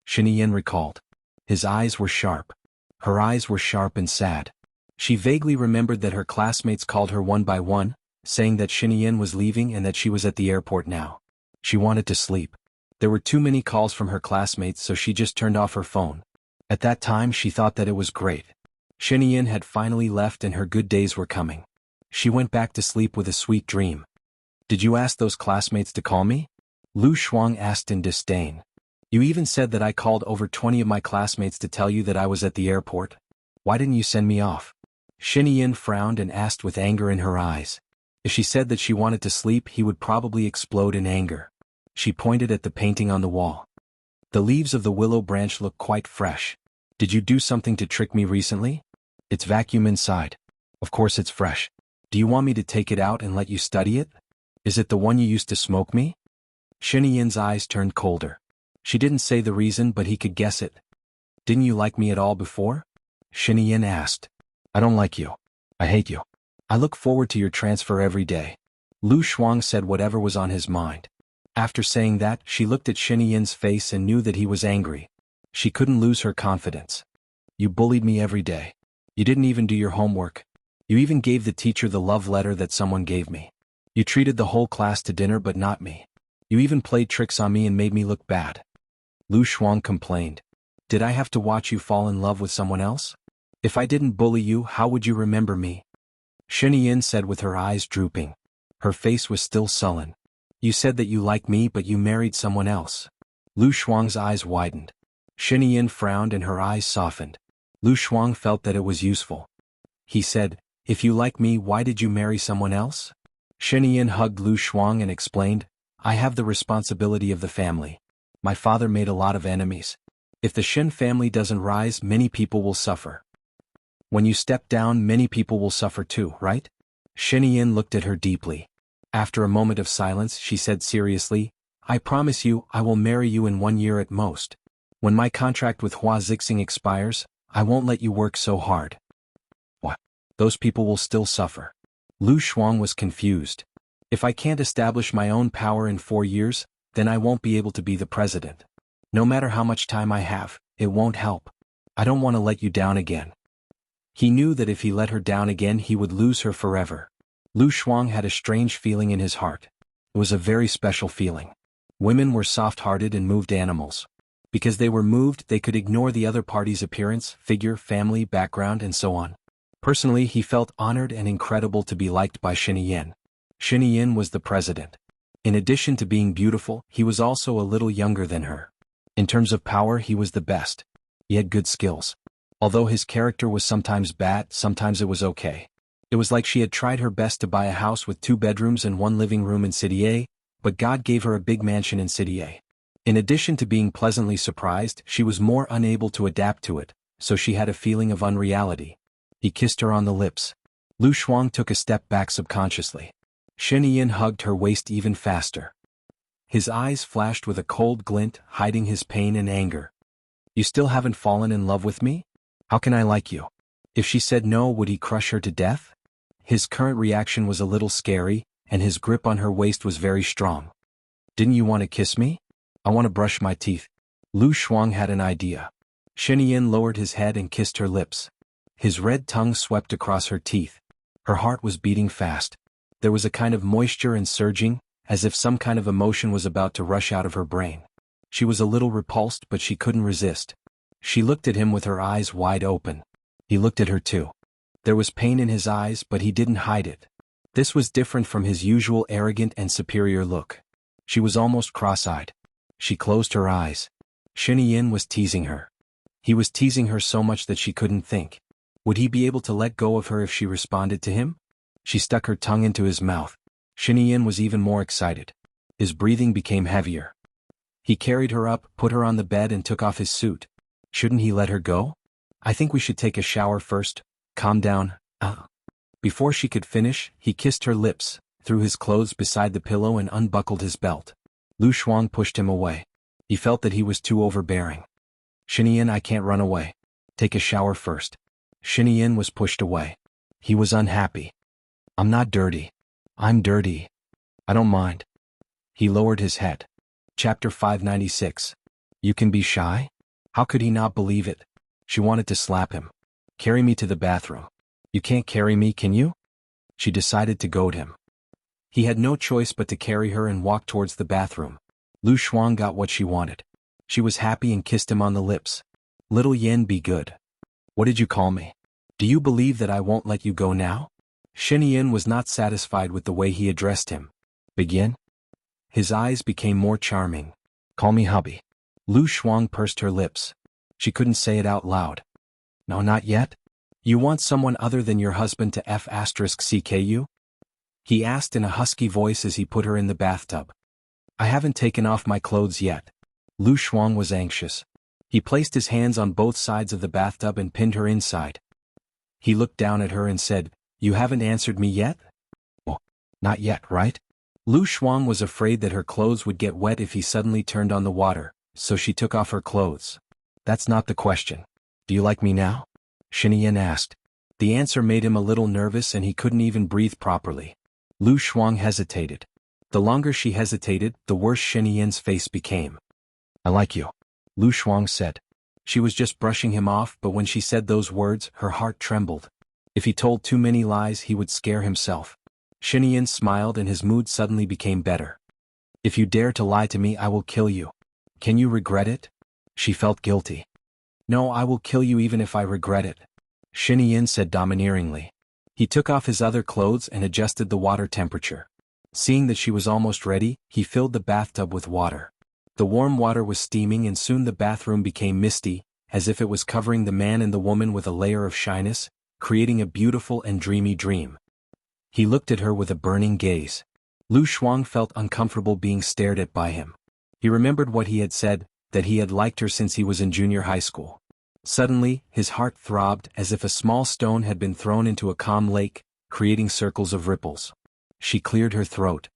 Xianxia recalled. His eyes were sharp. Her eyes were sharp and sad. She vaguely remembered that her classmates called her one by one, saying that Xianxia was leaving and that she was at the airport now. She wanted to sleep. There were too many calls from her classmates, so she just turned off her phone. At that time she thought that it was great. Xianxia had finally left and her good days were coming. She went back to sleep with a sweet dream. Did you ask those classmates to call me? Lu Shuang asked in disdain. You even said that I called over 20 of my classmates to tell you that I was at the airport. Why didn't you send me off? Xianxia frowned and asked with anger in her eyes. If she said that she wanted to sleep, he would probably explode in anger. She pointed at the painting on the wall. The leaves of the willow branch look quite fresh. Did you do something to trick me recently? It's vacuum inside. Of course it's fresh. Do you want me to take it out and let you study it? Is it the one you used to smoke me? Xianxia's eyes turned colder. She didn't say the reason, but he could guess it. Didn't you like me at all before? Xianxia asked. I don't like you. I hate you. I look forward to your transfer every day. Lu Shuang said whatever was on his mind. After saying that, she looked at Xianxia's face and knew that he was angry. She couldn't lose her confidence. You bullied me every day. You didn't even do your homework. You even gave the teacher the love letter that someone gave me. You treated the whole class to dinner but not me. You even played tricks on me and made me look bad. Lu Shuang complained. Did I have to watch you fall in love with someone else? If I didn't bully you, how would you remember me? Xianxia said with her eyes drooping. Her face was still sullen. You said that you liked me but you married someone else. Lu Shuang's eyes widened. Xianxia frowned and her eyes softened. Lu Shuang felt that it was useful. He said, if you like me, why did you marry someone else? Xianxia hugged Lu Shuang and explained, I have the responsibility of the family. My father made a lot of enemies. If the Shen family doesn't rise, many people will suffer. When you step down, many people will suffer too, right? Xianxia looked at her deeply. After a moment of silence, she said seriously, I promise you, I will marry you in 1 year at most. When my contract with Hua Zixing expires, I won't let you work so hard. What? Those people will still suffer. Lu Shuang was confused. If I can't establish my own power in 4 years, then I won't be able to be the president. No matter how much time I have, it won't help. I don't want to let you down again. He knew that if he let her down again, he would lose her forever. Lu Shuang had a strange feeling in his heart. It was a very special feeling. Women were soft-hearted and moved animals. Because they were moved, they could ignore the other party's appearance, figure, family, background, and so on. Personally, he felt honored and incredible to be liked by Xianxia. Xianxia was the president. In addition to being beautiful, he was also a little younger than her. In terms of power, he was the best. He had good skills. Although his character was sometimes bad, sometimes it was okay. It was like she had tried her best to buy a house with 2 bedrooms and 1 living room in City A, but God gave her a big mansion in City A. In addition to being pleasantly surprised, she was more unable to adapt to it, so she had a feeling of unreality. He kissed her on the lips. Lu Shuang took a step back subconsciously. Xianxia hugged her waist even faster. His eyes flashed with a cold glint, hiding his pain and anger. You still haven't fallen in love with me? How can I like you? If she said no, would he crush her to death? His current reaction was a little scary, and his grip on her waist was very strong. Didn't you want to kiss me? I want to brush my teeth. Lu Shuang had an idea. Xianxia lowered his head and kissed her lips. His red tongue swept across her teeth. Her heart was beating fast. There was a kind of moisture and surging, as if some kind of emotion was about to rush out of her brain. She was a little repulsed, but she couldn't resist. She looked at him with her eyes wide open. He looked at her too. There was pain in his eyes, but he didn't hide it. This was different from his usual arrogant and superior look. She was almost cross-eyed. She closed her eyes. Xianxia was teasing her. He was teasing her so much that she couldn't think. Would he be able to let go of her if she responded to him? She stuck her tongue into his mouth. Xianxia was even more excited. His breathing became heavier. He carried her up, put her on the bed and took off his suit. Shouldn't he let her go? I think we should take a shower first. Calm down. Before she could finish, he kissed her lips, threw his clothes beside the pillow and unbuckled his belt. Lu Shuang pushed him away. He felt that he was too overbearing. Xianxia, I can't run away. Take a shower first. Xianxia was pushed away. He was unhappy. I'm not dirty. I'm dirty. I don't mind. He lowered his head. Chapter 596. You can be shy? How could he not believe it? She wanted to slap him. Carry me to the bathroom. You can't carry me, can you? She decided to goad him. He had no choice but to carry her and walk towards the bathroom. Lu Shuang got what she wanted. She was happy and kissed him on the lips. Little Yen, be good. What did you call me? Do you believe that I won't let you go now? Xianxia was not satisfied with the way he addressed him. Begin? His eyes became more charming. Call me hubby. Lu Shuang pursed her lips. She couldn't say it out loud. No, not yet. You want someone other than your husband to f*ck you? He asked in a husky voice as he put her in the bathtub. I haven't taken off my clothes yet. Lu Shuang was anxious. He placed his hands on both sides of the bathtub and pinned her inside. He looked down at her and said, You haven't answered me yet? Oh, not yet, right? Lu Shuang was afraid that her clothes would get wet if he suddenly turned on the water, so she took off her clothes. That's not the question. Do you like me now? Xianxia asked. The answer made him a little nervous and he couldn't even breathe properly. Lu Shuang hesitated. The longer she hesitated, the worse Xianxia's face became. I like you, Lu Shuang said. She was just brushing him off, but when she said those words, her heart trembled. If he told too many lies, he would scare himself. Xianxia smiled and his mood suddenly became better. If you dare to lie to me, I will kill you. Can you regret it? She felt guilty. No, I will kill you even if I regret it, Xianxia said domineeringly. He took off his other clothes and adjusted the water temperature. Seeing that she was almost ready, he filled the bathtub with water. The warm water was steaming and soon the bathroom became misty, as if it was covering the man and the woman with a layer of shyness, creating a beautiful and dreamy dream. He looked at her with a burning gaze. Lu Shuang felt uncomfortable being stared at by him. He remembered what he had said, that he had liked her since he was in junior high school. Suddenly, his heart throbbed as if a small stone had been thrown into a calm lake, creating circles of ripples. She cleared her throat.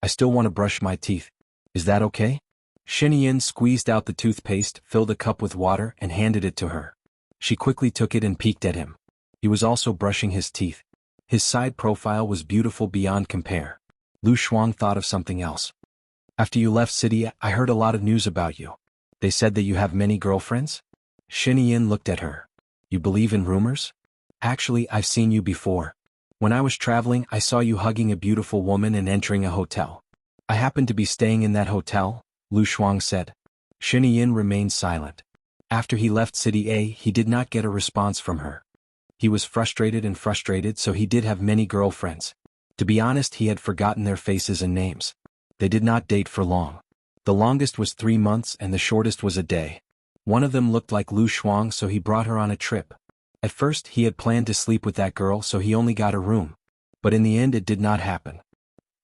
I still want to brush my teeth. Is that okay? Xianxia squeezed out the toothpaste, filled a cup with water, and handed it to her. She quickly took it and peeked at him. He was also brushing his teeth. His side profile was beautiful beyond compare. Lu Shuang thought of something else. After you left city, I heard a lot of news about you. They said that you have many girlfriends? Xianxia looked at her. You believe in rumors? Actually, I've seen you before. When I was traveling, I saw you hugging a beautiful woman and entering a hotel. I happened to be staying in that hotel, Lu Shuang said. Xianxia remained silent. After he left City A, he did not get a response from her. He was frustrated, so he did have many girlfriends. To be honest, he had forgotten their faces and names. They did not date for long. The longest was 3 months and the shortest was a day. One of them looked like Lu Shuang, so he brought her on a trip. At first, he had planned to sleep with that girl, so he only got a room. But in the end, it did not happen.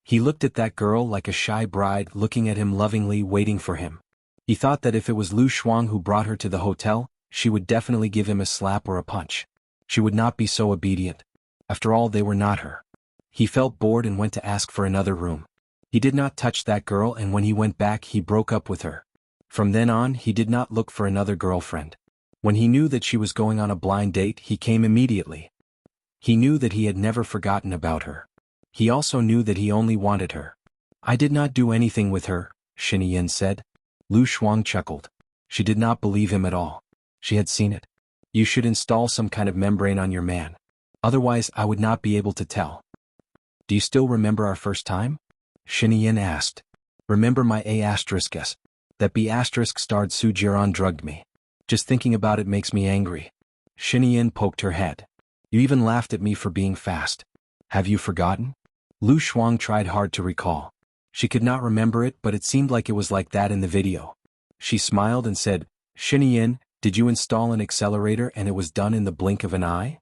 He looked at that girl like a shy bride looking at him lovingly, waiting for him. He thought that if it was Lu Shuang who brought her to the hotel, she would definitely give him a slap or a punch. She would not be so obedient. After all, they were not her. He felt bored and went to ask for another room. He did not touch that girl, and when he went back, he broke up with her. From then on, he did not look for another girlfriend. When he knew that she was going on a blind date, he came immediately. He knew that he had never forgotten about her. He also knew that he only wanted her. I did not do anything with her, Xianxia said. Lu Shuang chuckled. She did not believe him at all. She had seen it. You should install some kind of membrane on your man. Otherwise, I would not be able to tell. Do you still remember our first time? Xianxia asked. Remember my A***s? That B** starred Su Jiran drugged me. Just thinking about it makes me angry. Xianxia poked her head. You even laughed at me for being fast. Have you forgotten? Lu Shuang tried hard to recall. She could not remember it, but it seemed like it was like that in the video. She smiled and said, Xianxia, did you install an accelerator and it was done in the blink of an eye?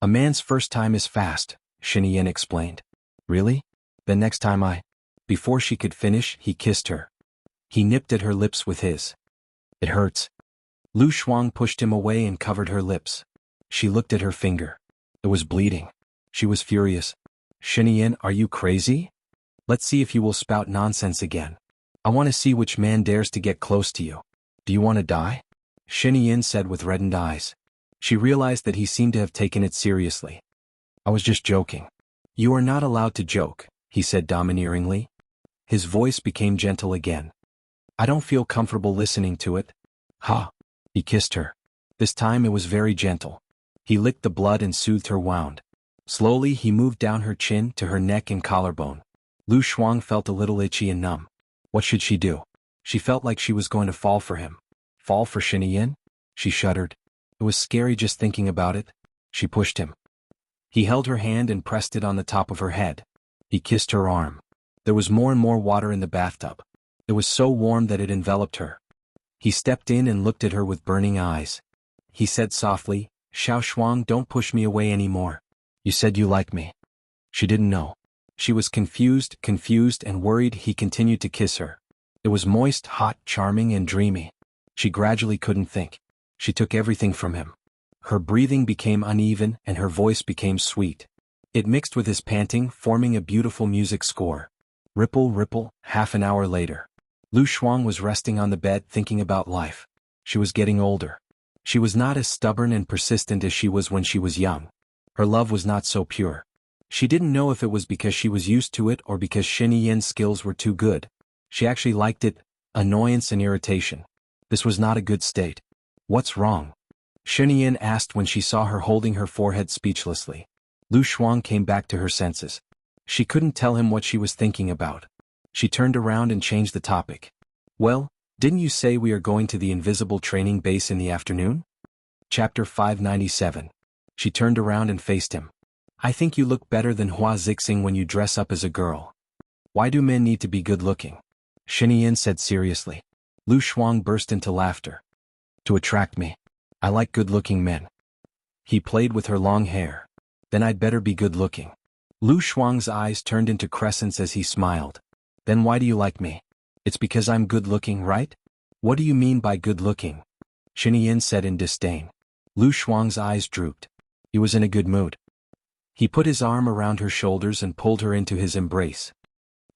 A man's first time is fast, Xianxia explained. Really? Then next time Before she could finish, he kissed her. He nipped at her lips with his. It hurts. Lu Shuang pushed him away and covered her lips. She looked at her finger. It was bleeding. She was furious. Xianxia, are you crazy? Let's see if you will spout nonsense again. I want to see which man dares to get close to you. Do you want to die? Xianxia said with reddened eyes. She realized that he seemed to have taken it seriously. I was just joking. You are not allowed to joke, he said domineeringly. His voice became gentle again. I don't feel comfortable listening to it. Ha! He kissed her. This time it was very gentle. He licked the blood and soothed her wound. Slowly he moved down her chin to her neck and collarbone. Lu Shuang felt a little itchy and numb. What should she do? She felt like she was going to fall for him. Fall for Xianxia? She shuddered. It was scary just thinking about it. She pushed him. He held her hand and pressed it on the top of her head. He kissed her arm. There was more and more water in the bathtub. It was so warm that it enveloped her. He stepped in and looked at her with burning eyes. He said softly, "Xuanhuan, don't push me away anymore. You said you like me." She didn't know. She was confused and worried. He continued to kiss her. It was moist, hot, charming, and dreamy. She gradually couldn't think. She took everything from him. Her breathing became uneven and her voice became sweet. It mixed with his panting, forming a beautiful music score. Ripple, ripple. Half an hour later, Xuanhuan was resting on the bed thinking about life. She was getting older. She was not as stubborn and persistent as she was when she was young. Her love was not so pure. She didn't know if it was because she was used to it or because Xianxia's skills were too good. She actually liked it, annoyance and irritation. This was not a good state. "What's wrong?" Xianxia asked when she saw her holding her forehead speechlessly. Xuanhuan came back to her senses. She couldn't tell him what she was thinking about. She turned around and changed the topic. "Well, didn't you say we are going to the invisible training base in the afternoon?" Chapter 597. She turned around and faced him. "I think you look better than Hua Zixing when you dress up as a girl." "Why do men need to be good-looking?" Xianxia said seriously. Xuanhuan burst into laughter. "To attract me. I like good-looking men." He played with her long hair. "Then I'd better be good-looking." Xuanhuan's eyes turned into crescents as he smiled. "Then why do you like me?" "It's because I'm good-looking, right?" "What do you mean by good-looking?" Xianxia said in disdain. Xuanhuan's eyes drooped. He was in a good mood. He put his arm around her shoulders and pulled her into his embrace.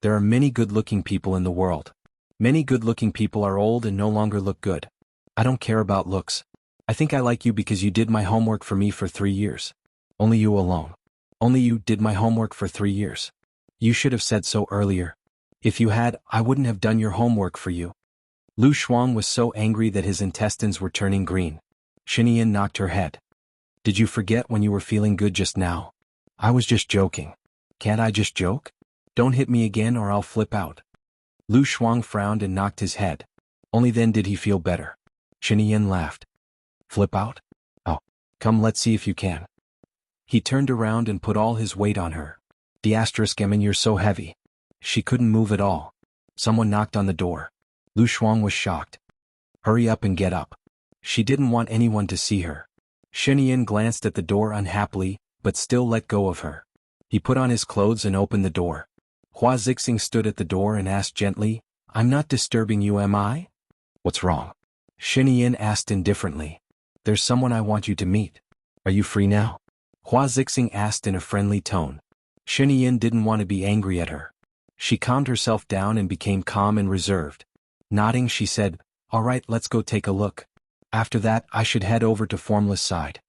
"There are many good-looking people in the world. Many good-looking people are old and no longer look good. I don't care about looks. I think I like you because you did my homework for me for 3 years. Only you alone. Only you did my homework for 3 years. You should have said so earlier. If you had, I wouldn't have done your homework for you." Xuanhuan was so angry that his intestines were turning green. Xianxia knocked her head. "Did you forget when you were feeling good just now? I was just joking." "Can't I just joke? Don't hit me again or I'll flip out." Xuanhuan frowned and knocked his head. Only then did he feel better. Xianxia laughed. "Flip out? Oh. Come, let's see if you can." He turned around and put all his weight on her. "Emin, you're so heavy." She couldn't move at all. Someone knocked on the door. Xuanhuan was shocked. "Hurry up and get up." She didn't want anyone to see her. Xianxia glanced at the door unhappily, but still let go of her. He put on his clothes and opened the door. Hua Zixing stood at the door and asked gently, "I'm not disturbing you, am I?" "What's wrong?" Xianxia asked indifferently. "There's someone I want you to meet. Are you free now?" Hua Zixing asked in a friendly tone. Xianxia didn't want to be angry at her. She calmed herself down and became calm and reserved. Nodding, she said, "All right, let's go take a look. After that, I should head over to Formless side."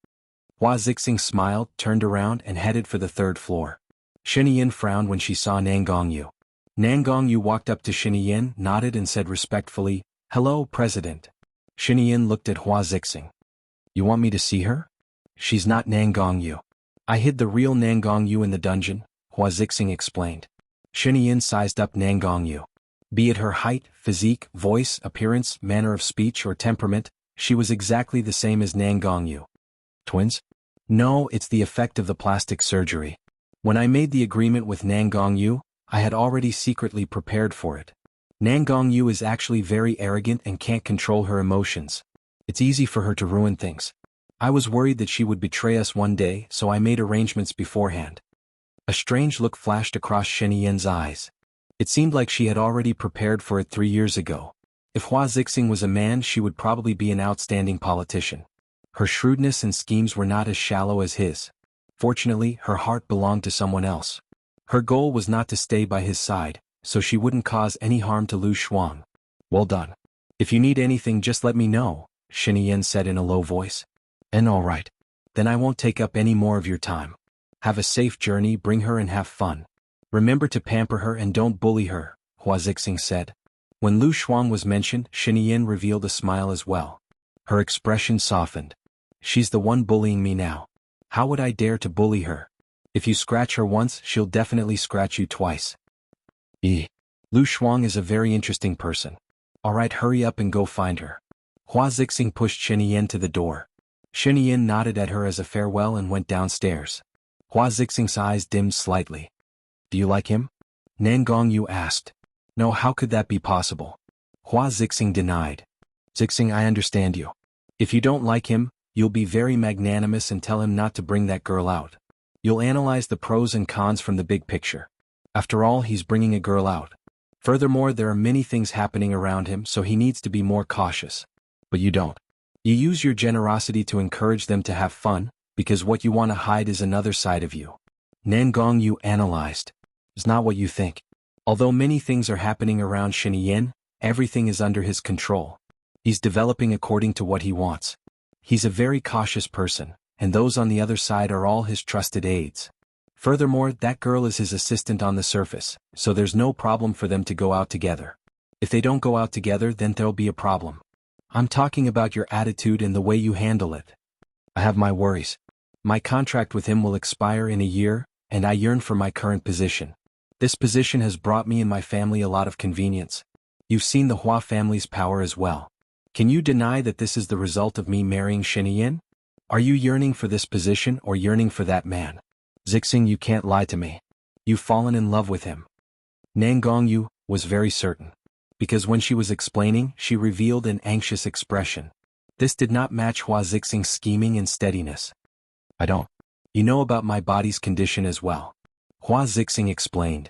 Hua Zixing smiled, turned around, and headed for the 3rd floor. Xianxia frowned when she saw Nangongyu. Nangongyu walked up to Xianxia, nodded and said respectfully, "Hello, President." Xianxia looked at Hua Zixing. "You want me to see her?" "She's not Nangongyu. I hid the real Nangongyu in the dungeon," Hua Zixing explained. Xianxia sized up Nangongyu. Be it her height, physique, voice, appearance, manner of speech, or temperament, she was exactly the same as Nangongyu. "Twins?" "No, it's the effect of the plastic surgery. When I made the agreement with Nangongyu, I had already secretly prepared for it. Nangongyu is actually very arrogant and can't control her emotions. It's easy for her to ruin things. I was worried that she would betray us one day, so I made arrangements beforehand." A strange look flashed across Xianxia's eyes. It seemed like she had already prepared for it 3 years ago. If Hua Zixing was a man, she would probably be an outstanding politician. Her shrewdness and schemes were not as shallow as his. Fortunately, her heart belonged to someone else. Her goal was not to stay by his side, so she wouldn't cause any harm to Xuanhuan. "Well done. If you need anything, just let me know," Xianxia said in a low voice. "And all right. Then I won't take up any more of your time. Have a safe journey, bring her and have fun. Remember to pamper her and don't bully her," Hua Zixing said. When Xuanhuan was mentioned, Xianxia revealed a smile as well. Her expression softened. "She's the one bullying me now. How would I dare to bully her? If you scratch her once, she'll definitely scratch you twice." Xuanhuan is a very interesting person. "All right, hurry up and go find her." Hua Zixing pushed Xianxia to the door. Xianxia nodded at her as a farewell and went downstairs. Hua Zixing's eyes dimmed slightly. Do you like him? Nan Gongyu asked. No, how could that be possible? Hua Zixing denied. Zixing, I understand you. If you don't like him, you'll be very magnanimous and tell him not to bring that girl out. You'll analyze the pros and cons from the big picture. After all, he's bringing a girl out. Furthermore, there are many things happening around him, so he needs to be more cautious. But you don't. You use your generosity to encourage them to have fun, because what you want to hide is another side of you. Nan Gongyu analyzed. It's not what you think. Although many things are happening around Xianxia, everything is under his control. He's developing according to what he wants. He's a very cautious person, and those on the other side are all his trusted aides. Furthermore, that girl is his assistant on the surface, so there's no problem for them to go out together. If they don't go out together, then there'll be a problem. I'm talking about your attitude and the way you handle it. I have my worries. My contract with him will expire in a year, and I yearn for my current position. This position has brought me and my family a lot of convenience. You've seen the Hua family's power as well. Can you deny that this is the result of me marrying Xianxia? Are you yearning for this position or yearning for that man? Zixing, you can't lie to me. You've fallen in love with him. Nan Gongyu was very certain. Because when she was explaining, she revealed an anxious expression. This did not match Hua Zixing's scheming and steadiness. I don't. You know about my body's condition as well. Hua Zixing explained.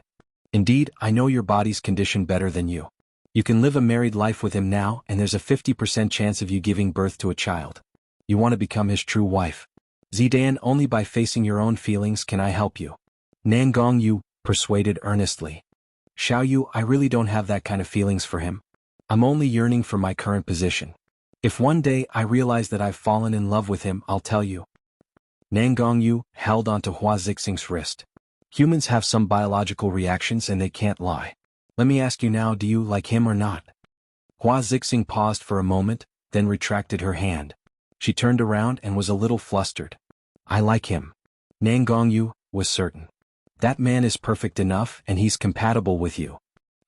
Indeed, I know your body's condition better than you. You can live a married life with him now, and there's a 50% chance of you giving birth to a child. You want to become his true wife. Zidan, only by facing your own feelings can I help you. Nan Gongyu persuaded earnestly. Xiaoyu, I really don't have that kind of feelings for him. I'm only yearning for my current position. If one day I realize that I've fallen in love with him, I'll tell you. Nan Gongyu held onto Hua Zixing's wrist. Humans have some biological reactions and they can't lie. Let me ask you now, do you like him or not? Hua Zixing paused for a moment, then retracted her hand. She turned around and was a little flustered. I like him. Nan Gongyu was certain. That man is perfect enough and he's compatible with you.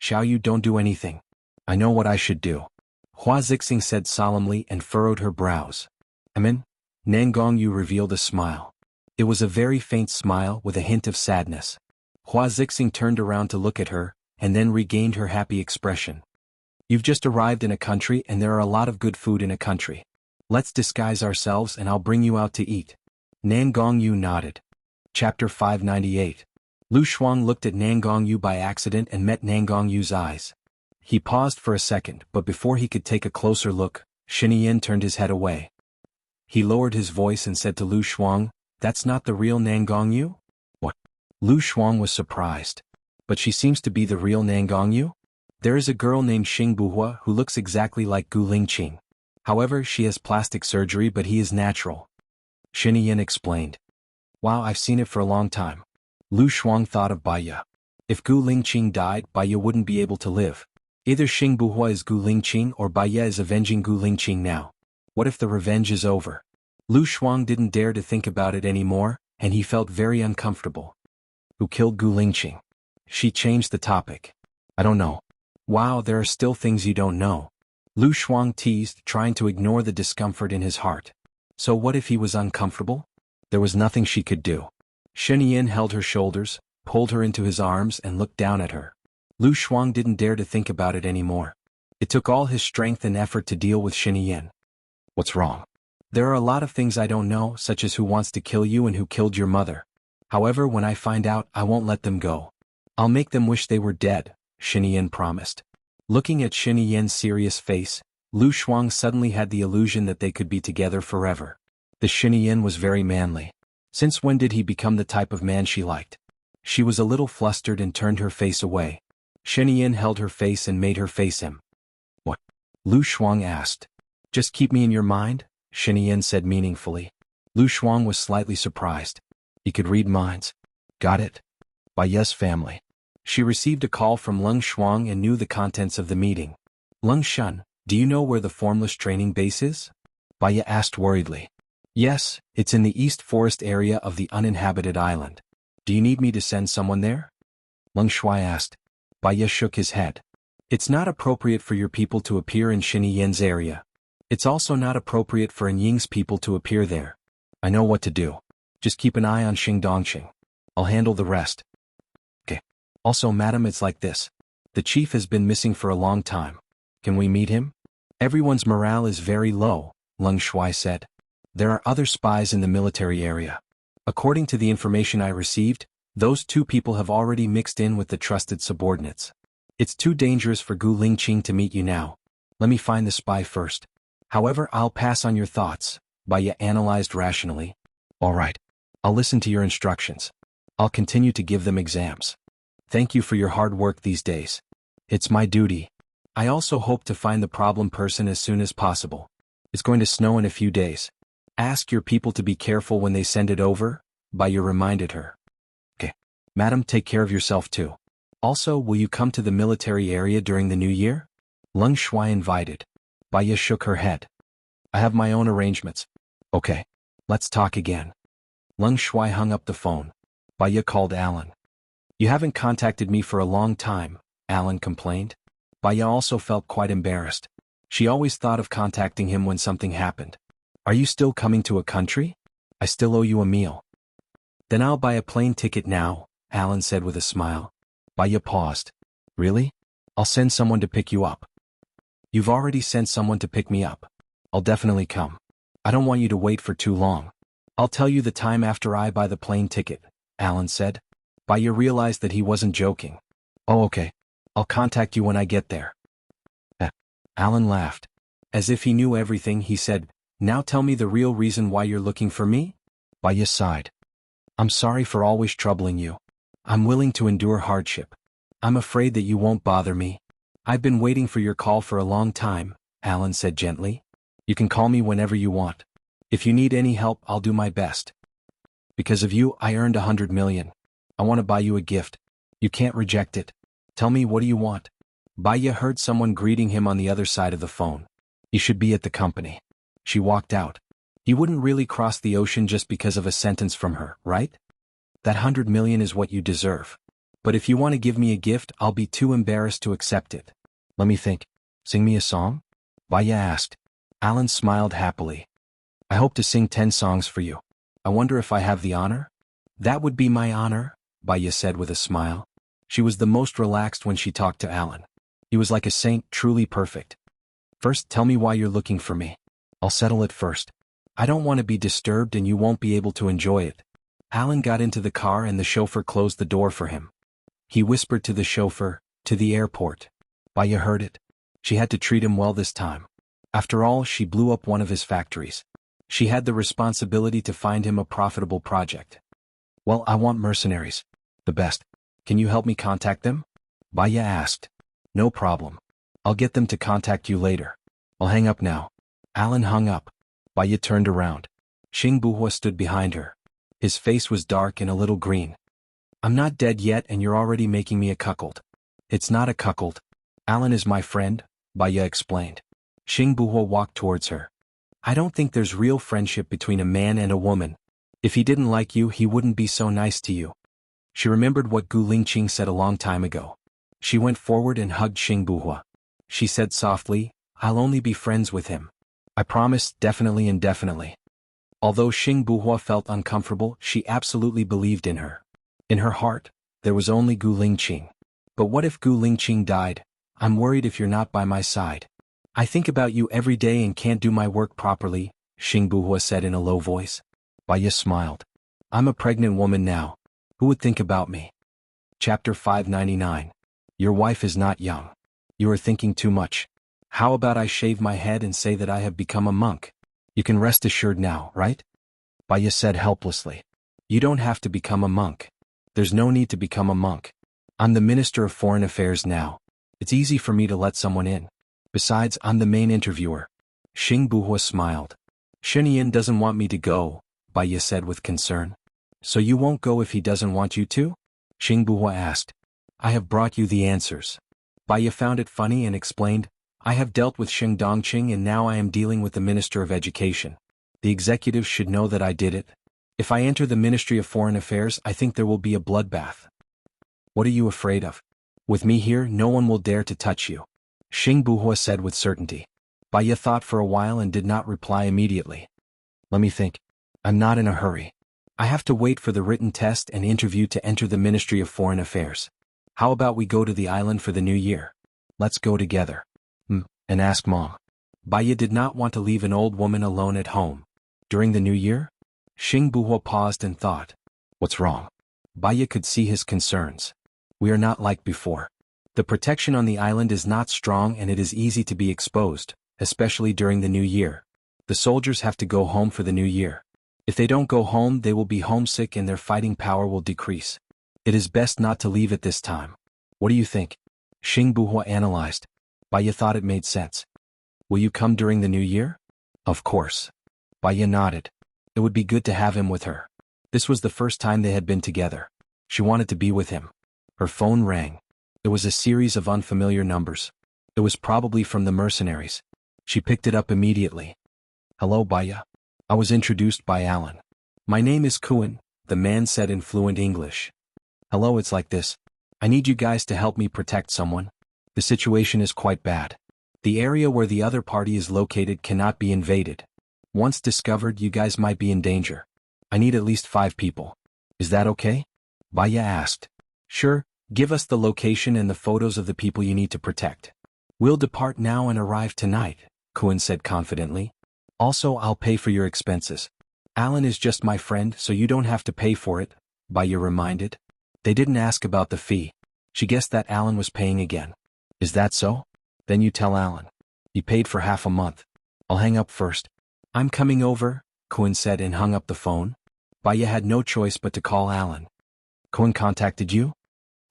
Xiaoyu, don't do anything. I know what I should do. Hua Zixing said solemnly and furrowed her brows. Nan Gongyu revealed a smile. It was a very faint smile with a hint of sadness. Hua Zixing turned around to look at her, and then regained her happy expression. You've just arrived in a country and there are a lot of good food in a country. Let's disguise ourselves and I'll bring you out to eat. Nan Gongyu nodded. Chapter 598. Lu Shuang looked at Nan Gongyu by accident and met Nan Gongyu's eyes. He paused for a second, but before he could take a closer look, Xianxia turned his head away. He lowered his voice and said to Lu Shuang, That's not the real Nan Gongyu? What? Lu Shuang was surprised. But she seems to be the real Nan Gongyu? There is a girl named Xing Buhua who looks exactly like Gu Lingqing. However, she has plastic surgery but he is natural. Xianxia explained. Wow, I've seen it for a long time. Lu Shuang thought of Baya. If Gu Lingqing died, Baya wouldn't be able to live. Either Xing Buhua is Gu Lingqing or Baya is avenging Gu Lingqing now. What if the revenge is over? Lu Shuang didn't dare to think about it anymore, and he felt very uncomfortable. Who killed Gu Lingqing? She changed the topic. I don't know. Wow, there are still things you don't know. Lu Shuang teased, trying to ignore the discomfort in his heart. So what if he was uncomfortable? There was nothing she could do. Xianxia held her shoulders, pulled her into his arms and looked down at her. Lu Shuang didn't dare to think about it anymore. It took all his strength and effort to deal with Xianxia. What's wrong? There are a lot of things I don't know, such as who wants to kill you and who killed your mother. However, when I find out, I won't let them go. I'll make them wish they were dead, Xianxia promised. Looking at Xianxia's serious face, Lu Shuang suddenly had the illusion that they could be together forever. The Xianxia was very manly. Since when did he become the type of man she liked? She was a little flustered and turned her face away. Xianxia held her face and made her face him. What? Lu Shuang asked. Just keep me in your mind, Xianxia said meaningfully. Lu Shuang was slightly surprised. He could read minds. Got it? Baya's family. She received a call from Leng Shuang and knew the contents of the meeting. Leng Shun, do you know where the formless training base is? Baya asked worriedly. Yes, it's in the East Forest area of the uninhabited island. Do you need me to send someone there? Leng Shui asked. Baya shook his head. It's not appropriate for your people to appear in Xianxia's area. It's also not appropriate for Ying's people to appear there. I know what to do. Just keep an eye on Dongqing. I'll handle the rest. Okay. Also, madam, it's like this. The chief has been missing for a long time. Can we meet him? Everyone's morale is very low, Leng Shuai said. There are other spies in the military area. According to the information I received, those two people have already mixed in with the trusted subordinates. It's too dangerous for Gu Lingqing to meet you now. Let me find the spy first. However, I'll pass on your thoughts, Baya analyzed rationally. All right. I'll listen to your instructions. I'll continue to give them exams. Thank you for your hard work these days. It's my duty. I also hope to find the problem person as soon as possible. It's going to snow in a few days. Ask your people to be careful when they send it over, Baya reminded her. Okay. Madam, take care of yourself too. Also, will you come to the military area during the new year? Leng Shuai invited. Baya shook her head. I have my own arrangements. Okay. Let's talk again. Leng Shuai hung up the phone. Baya called Alan. You haven't contacted me for a long time, Alan complained. Baya also felt quite embarrassed. She always thought of contacting him when something happened. Are you still coming to a country? I still owe you a meal. Then I'll buy a plane ticket now, Alan said with a smile. Baya paused. Really? I'll send someone to pick you up. You've already sent someone to pick me up. I'll definitely come. I don't want you to wait for too long. I'll tell you the time after I buy the plane ticket, Alan said. Baya realized that he wasn't joking. Oh, okay. I'll contact you when I get there. Alan laughed. As if he knew everything, he said, Now tell me the real reason why you're looking for me? Baya sighed. I'm sorry for always troubling you. I'm willing to endure hardship. I'm afraid that you won't bother me. I've been waiting for your call for a long time, Alan said gently. You can call me whenever you want. If you need any help, I'll do my best. Because of you, I earned 100 million. I want to buy you a gift. You can't reject it. Tell me, what do you want? Baya heard someone greeting him on the other side of the phone. You should be at the company. She walked out. You wouldn't really cross the ocean just because of a sentence from her, right? That 100 million is what you deserve. But if you want to give me a gift, I'll be too embarrassed to accept it. Let me think. Sing me a song? Baya asked. Alan smiled happily. I hope to sing 10 songs for you. I wonder if I have the honor? That would be my honor, Baya said with a smile. She was the most relaxed when she talked to Alan. He was like a saint, truly perfect. First, tell me why you're looking for me. I'll settle it first. I don't want to be disturbed and you won't be able to enjoy it. Alan got into the car and the chauffeur closed the door for him. He whispered to the chauffeur, to the airport. Baya heard it. She had to treat him well this time. After all, she blew up one of his factories. She had the responsibility to find him a profitable project. Well, I want mercenaries. The best. Can you help me contact them? Baya asked. No problem. I'll get them to contact you later. I'll hang up now. Alan hung up. Baya turned around. Buhua stood behind her. His face was dark and a little green. I'm not dead yet and you're already making me a cuckold. It's not a cuckold. Alan is my friend, Baya explained. Buhua walked towards her. I don't think there's real friendship between a man and a woman. If he didn't like you, he wouldn't be so nice to you. She remembered what Gu Lingqing said a long time ago. She went forward and hugged Buhua. She said softly, I'll only be friends with him. I promise, definitely and definitely. Although Buhua felt uncomfortable, she absolutely believed in her. In her heart, there was only Gu Lingqing. But what if Gu Lingqing died? I'm worried if you're not by my side. I think about you every day and can't do my work properly, Buhua said in a low voice. Baya smiled. I'm a pregnant woman now. Who would think about me? Chapter 599. Your wife is not young. You are thinking too much. How about I shave my head and say that I have become a monk? You can rest assured now, right? Baya said helplessly. You don't have to become a monk. There's no need to become a monk. I'm the Minister of Foreign Affairs now. It's easy for me to let someone in. Besides, I'm the main interviewer. Buhua smiled. Xuanhuan doesn't want me to go, Baya said with concern. So you won't go if he doesn't want you to? Buhua asked. I have brought you the answers. Baya found it funny and explained, I have dealt with Dongqing and now I am dealing with the Minister of Education. The executives should know that I did it. If I enter the Ministry of Foreign Affairs, I think there will be a bloodbath. What are you afraid of? With me here, no one will dare to touch you. Buhua said with certainty. Baya thought for a while and did not reply immediately. Let me think. I'm not in a hurry. I have to wait for the written test and interview to enter the Ministry of Foreign Affairs. How about we go to the island for the new year? Let's go together. And ask Mom. Baya did not want to leave an old woman alone at home. During the new year? Xing Buhua paused and thought. What's wrong? Baya could see his concerns. We are not like before. The protection on the island is not strong and it is easy to be exposed, especially during the new year. The soldiers have to go home for the new year. If they don't go home, they will be homesick and their fighting power will decrease. It is best not to leave at this time. What do you think? Xing Buhua analyzed. Baya thought it made sense. Will you come during the new year? Of course. Baya nodded. It would be good to have him with her. This was the first time they had been together. She wanted to be with him. Her phone rang. It was a series of unfamiliar numbers. It was probably from the mercenaries. She picked it up immediately. Hello, Baya. I was introduced by Alan. My name is Xuan, the man said in fluent English. Hello, it's like this. I need you guys to help me protect someone. The situation is quite bad. The area where the other party is located cannot be invaded. Once discovered, you guys might be in danger. I need at least 5 people. Is that okay? Baya asked. Sure, give us the location and the photos of the people you need to protect. We'll depart now and arrive tonight, Xuan said confidently. Also, I'll pay for your expenses. Alan is just my friend, so you don't have to pay for it, Baya reminded. They didn't ask about the fee. She guessed that Alan was paying again. Is that so? Then you tell Alan. He paid for half a month. I'll hang up first. I'm coming over, Xuan said and hung up the phone. Baya had no choice but to call Alan. Xuan contacted you?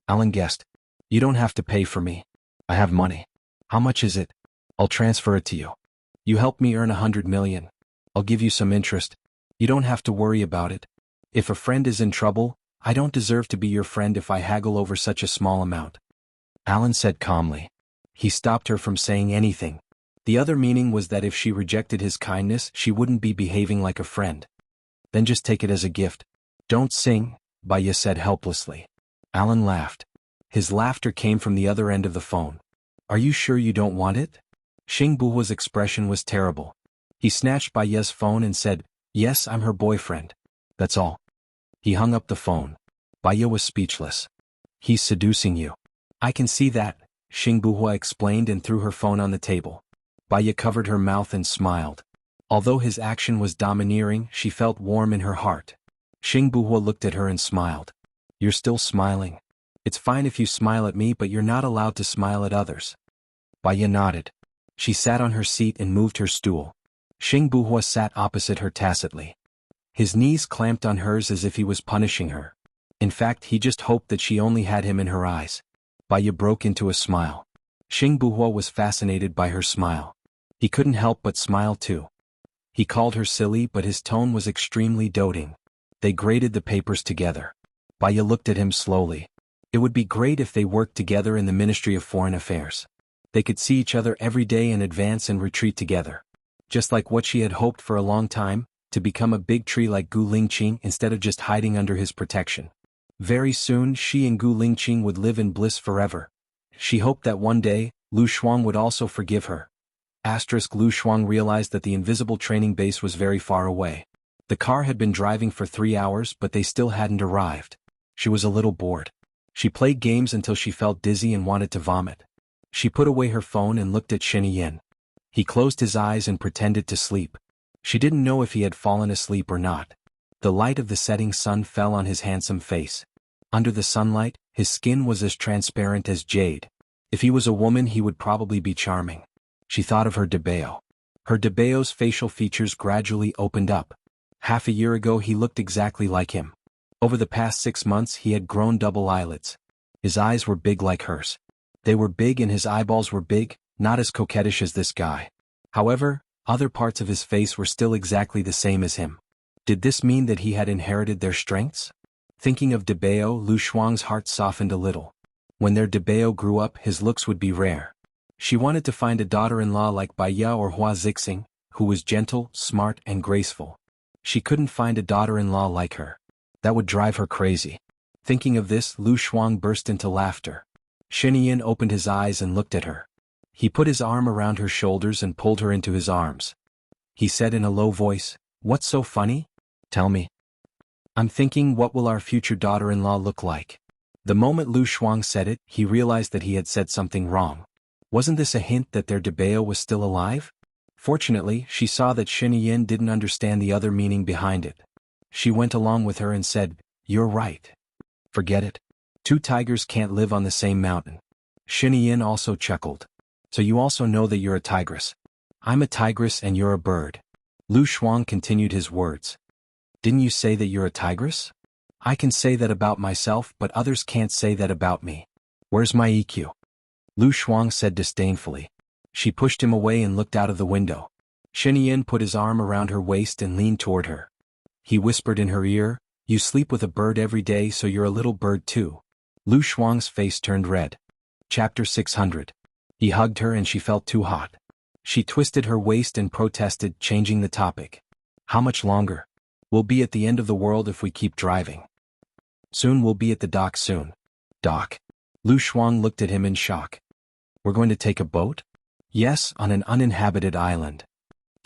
Alan guessed. You don't have to pay for me. I have money. How much is it? I'll transfer it to you. You helped me earn 100 million. I'll give you some interest. You don't have to worry about it. If a friend is in trouble, I don't deserve to be your friend if I haggle over such a small amount. Alan said calmly. He stopped her from saying anything. The other meaning was that if she rejected his kindness, she wouldn't be behaving like a friend. Then just take it as a gift. Don't sing, Baya said helplessly. Alan laughed. His laughter came from the other end of the phone. Are you sure you don't want it? Xing Buhua's expression was terrible. He snatched Baya's phone and said, Yes, I'm her boyfriend. That's all. He hung up the phone. Baya was speechless. He's seducing you. I can see that, Xing Buhua explained and threw her phone on the table. Baya covered her mouth and smiled. Although his action was domineering, she felt warm in her heart. Xing Buhua looked at her and smiled. You're still smiling. It's fine if you smile at me, but you're not allowed to smile at others. Baya nodded. She sat on her seat and moved her stool. Xing Buhua sat opposite her tacitly. His knees clamped on hers as if he was punishing her. In fact, he just hoped that she only had him in her eyes. Baya broke into a smile. Xing Buhua was fascinated by her smile. He couldn't help but smile too. He called her silly, but his tone was extremely doting. They graded the papers together. Baya looked at him slowly. It would be great if they worked together in the Ministry of Foreign Affairs. They could see each other every day and advance and retreat together. Just like what she had hoped for a long time, to become a big tree like Gu Lingqing instead of just hiding under his protection. Very soon she and Gu Lingqing would live in bliss forever. She hoped that one day, Lu Shuang would also forgive her. Lu Shuang realized that the invisible training base was very far away. The car had been driving for 3 hours, but they still hadn't arrived. She was a little bored. She played games until she felt dizzy and wanted to vomit. She put away her phone and looked at Xianxia. He closed his eyes and pretended to sleep. She didn't know if he had fallen asleep or not. The light of the setting sun fell on his handsome face. Under the sunlight, his skin was as transparent as jade. If he was a woman, he would probably be charming. She thought of her Debao. Her Debao's facial features gradually opened up. Half a year ago he looked exactly like him. Over the past 6 months he had grown double eyelids. His eyes were big like hers. They were big and his eyeballs were big, not as coquettish as this guy. However, other parts of his face were still exactly the same as him. Did this mean that he had inherited their strengths? Thinking of Debao, Lu Shuang's heart softened a little. When their Debao grew up, his looks would be rare. She wanted to find a daughter-in-law like Baya or Hua Zixing, who was gentle, smart, and graceful. She couldn't find a daughter-in-law like her. That would drive her crazy. Thinking of this, Lu Shuang burst into laughter. Xianxia opened his eyes and looked at her. He put his arm around her shoulders and pulled her into his arms. He said in a low voice, "What's so funny? Tell me." "I'm thinking, what will our future daughter-in-law look like?" The moment Lu Shuang said it, he realized that he had said something wrong. Wasn't this a hint that their debao was still alive? Fortunately, she saw that Xianxia didn't understand the other meaning behind it. She went along with her and said, "You're right. Forget it. Two tigers can't live on the same mountain." Xianxia also chuckled. "So you also know that you're a tigress?" "I'm a tigress and you're a bird." Lu Shuang continued his words. "Didn't you say that you're a tigress? I can say that about myself, but others can't say that about me. Where's my EQ?" Lu Shuang said disdainfully. She pushed him away and looked out of the window. Xianxia put his arm around her waist and leaned toward her. He whispered in her ear, "You sleep with a bird every day, so you're a little bird too." Lu Shuang's face turned red. Chapter 600. He hugged her and she felt too hot. She twisted her waist and protested, changing the topic. "How much longer? We'll be at the end of the world if we keep driving." "Soon we'll be at the dock soon." "Dock?" Lu Shuang looked at him in shock. "We're going to take a boat?" "Yes, on an uninhabited island."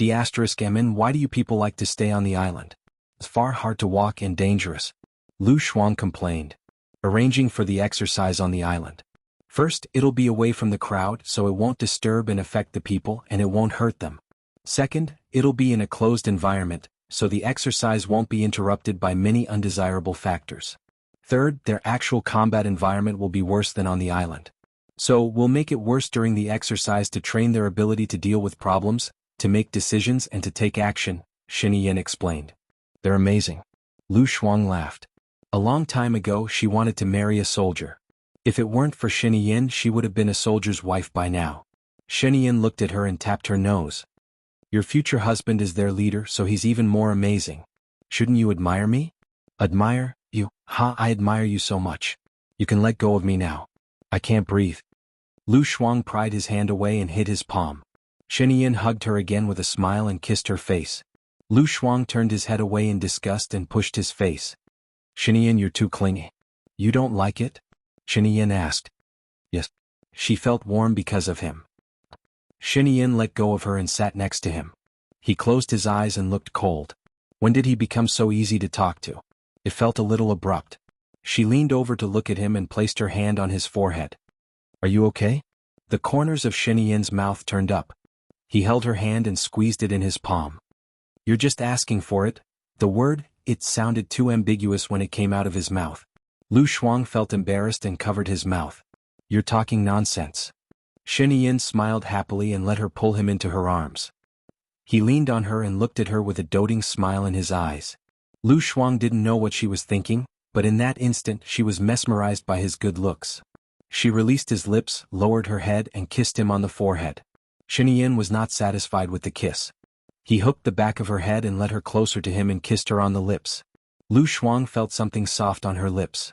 "Mn, why do you people like to stay on the island? It's far hard to walk and dangerous." Lu Shuang complained. "Arranging for the exercise on the island. First, it'll be away from the crowd so it won't disturb and affect the people and it won't hurt them. Second, it'll be in a closed environment, so the exercise won't be interrupted by many undesirable factors. Third, their actual combat environment will be worse than on the island. So we'll make it worse during the exercise to train their ability to deal with problems, to make decisions and to take action," Xianxia explained. "They're amazing." Lu Shuang laughed. A long time ago she wanted to marry a soldier. If it weren't for Xianxia, she would have been a soldier's wife by now. Xianxia looked at her and tapped her nose. "Your future husband is their leader, so he's even more amazing. Shouldn't you admire me?" "Admire? You? Ha, I admire you so much. You can let go of me now. I can't breathe." Lu Shuang pried his hand away and hid his palm. Xianxia hugged her again with a smile and kissed her face. Lu Shuang turned his head away in disgust and pushed his face. "Xianxia, you're too clingy." "You don't like it?" Xianxia asked. "Yes." She felt warm because of him. Xianxia let go of her and sat next to him. He closed his eyes and looked cold. When did he become so easy to talk to? It felt a little abrupt. She leaned over to look at him and placed her hand on his forehead. "Are you okay?" The corners of Xianxia's mouth turned up. He held her hand and squeezed it in his palm. "You're just asking for it." The word, "it" sounded too ambiguous when it came out of his mouth. Lu Shuang felt embarrassed and covered his mouth. "You're talking nonsense." Xianxia smiled happily and let her pull him into her arms. He leaned on her and looked at her with a doting smile in his eyes. Lu Shuang didn't know what she was thinking, but in that instant she was mesmerized by his good looks. She released his lips, lowered her head and kissed him on the forehead. Xianxia was not satisfied with the kiss. He hooked the back of her head and led her closer to him and kissed her on the lips. Lu Shuang felt something soft on her lips.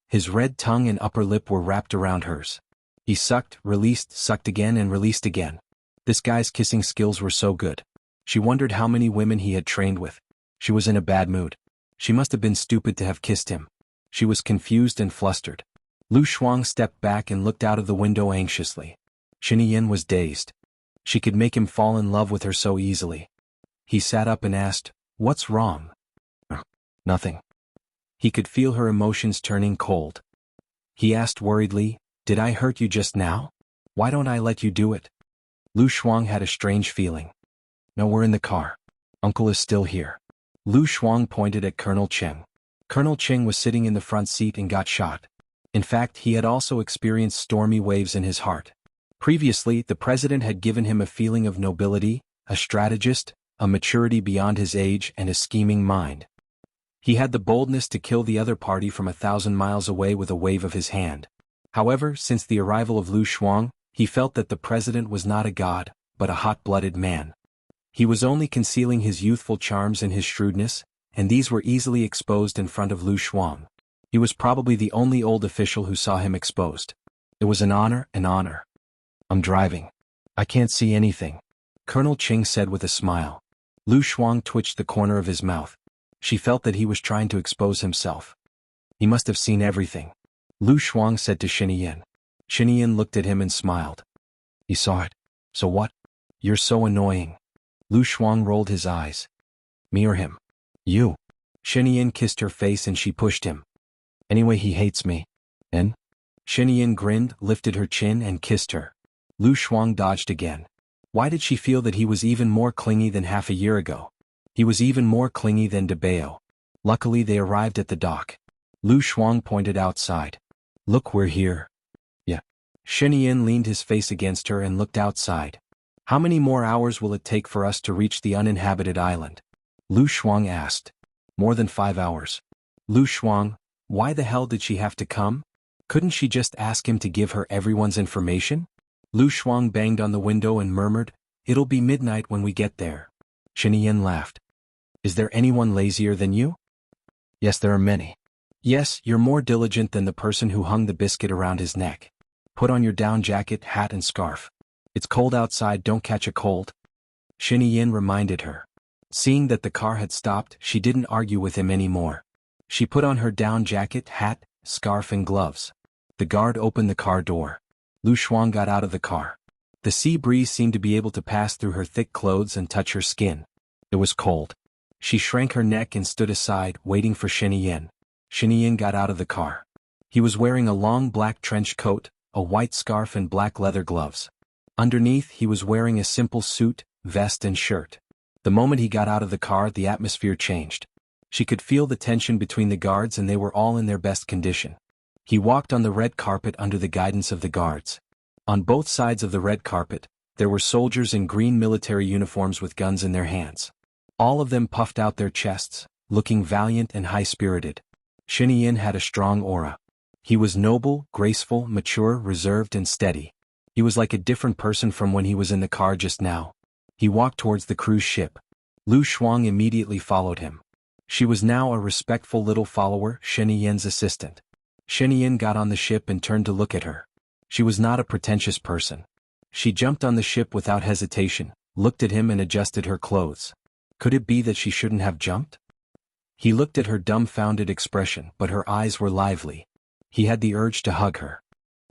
His red tongue and upper lip were wrapped around hers. He sucked, released, sucked again and released again. This guy's kissing skills were so good. She wondered how many women he had trained with. She was in a bad mood. She must have been stupid to have kissed him. She was confused and flustered. Lu Shuang stepped back and looked out of the window anxiously. Xianxia was dazed. She could make him fall in love with her so easily. He sat up and asked, "What's wrong?" "Nothing." He could feel her emotions turning cold. He asked worriedly, "Did I hurt you just now? Why don't I let you do it?" Lu Shuang had a strange feeling. "No, we're in the car. Uncle is still here." Lu Shuang pointed at Colonel Cheng. Colonel Cheng was sitting in the front seat and got shot. In fact, he had also experienced stormy waves in his heart. Previously, the president had given him a feeling of nobility, a strategist, a maturity beyond his age and a scheming mind. He had the boldness to kill the other party from 1,000 miles away with a wave of his hand. However, since the arrival of Lu Shuang, he felt that the president was not a god, but a hot-blooded man. He was only concealing his youthful charms and his shrewdness, and these were easily exposed in front of Lu Shuang. He was probably the only old official who saw him exposed. It was an honor, an honor. "I'm driving. I can't see anything," Colonel Cheng said with a smile. Lu Shuang twitched the corner of his mouth. She felt that he was trying to expose himself. He must have seen everything. Lu Shuang said to Xianxia. Xianxia looked at him and smiled. "He saw it." So what? You're so annoying. Lu Shuang rolled his eyes. Me or him? You. Xianxia kissed her face and she pushed him. Anyway, he hates me. And? Xianxia grinned, lifted her chin and kissed her. Lu Shuang dodged again. Why did she feel that he was even more clingy than half a year ago? He was even more clingy than DeBeo. Luckily they arrived at the dock. Lu Shuang pointed outside. Look, we're here. Yeah. Xianxia leaned his face against her and looked outside. How many more hours will it take for us to reach the uninhabited island? Lu Shuang asked. More than 5 hours. Lu Shuang, why the hell did she have to come? Couldn't she just ask him to give her everyone's information? Lu Shuang banged on the window and murmured, It'll be midnight when we get there. Xianxia laughed. Is there anyone lazier than you? Yes, there are many. Yes, you're more diligent than the person who hung the biscuit around his neck. Put on your down jacket, hat and scarf. It's cold outside, don't catch a cold. Xianxia reminded her. Seeing that the car had stopped, she didn't argue with him anymore. She put on her down jacket, hat, scarf and gloves. The guard opened the car door. Lu Shuang got out of the car. The sea breeze seemed to be able to pass through her thick clothes and touch her skin. It was cold. She shrank her neck and stood aside, waiting for Xianxia. Xianxia got out of the car. He was wearing a long black trench coat, a white scarf and black leather gloves. Underneath, he was wearing a simple suit, vest and shirt. The moment he got out of the car, the atmosphere changed. She could feel the tension between the guards and they were all in their best condition. He walked on the red carpet under the guidance of the guards. On both sides of the red carpet, there were soldiers in green military uniforms with guns in their hands. All of them puffed out their chests, looking valiant and high-spirited. Xianxia had a strong aura. He was noble, graceful, mature, reserved and steady. He was like a different person from when he was in the car just now. He walked towards the cruise ship. Lu Shuang immediately followed him. She was now a respectful little follower, Xianxia's assistant. Xianxia got on the ship and turned to look at her. She was not a pretentious person. She jumped on the ship without hesitation, looked at him and adjusted her clothes. Could it be that she shouldn't have jumped? He looked at her dumbfounded expression, but her eyes were lively. He had the urge to hug her.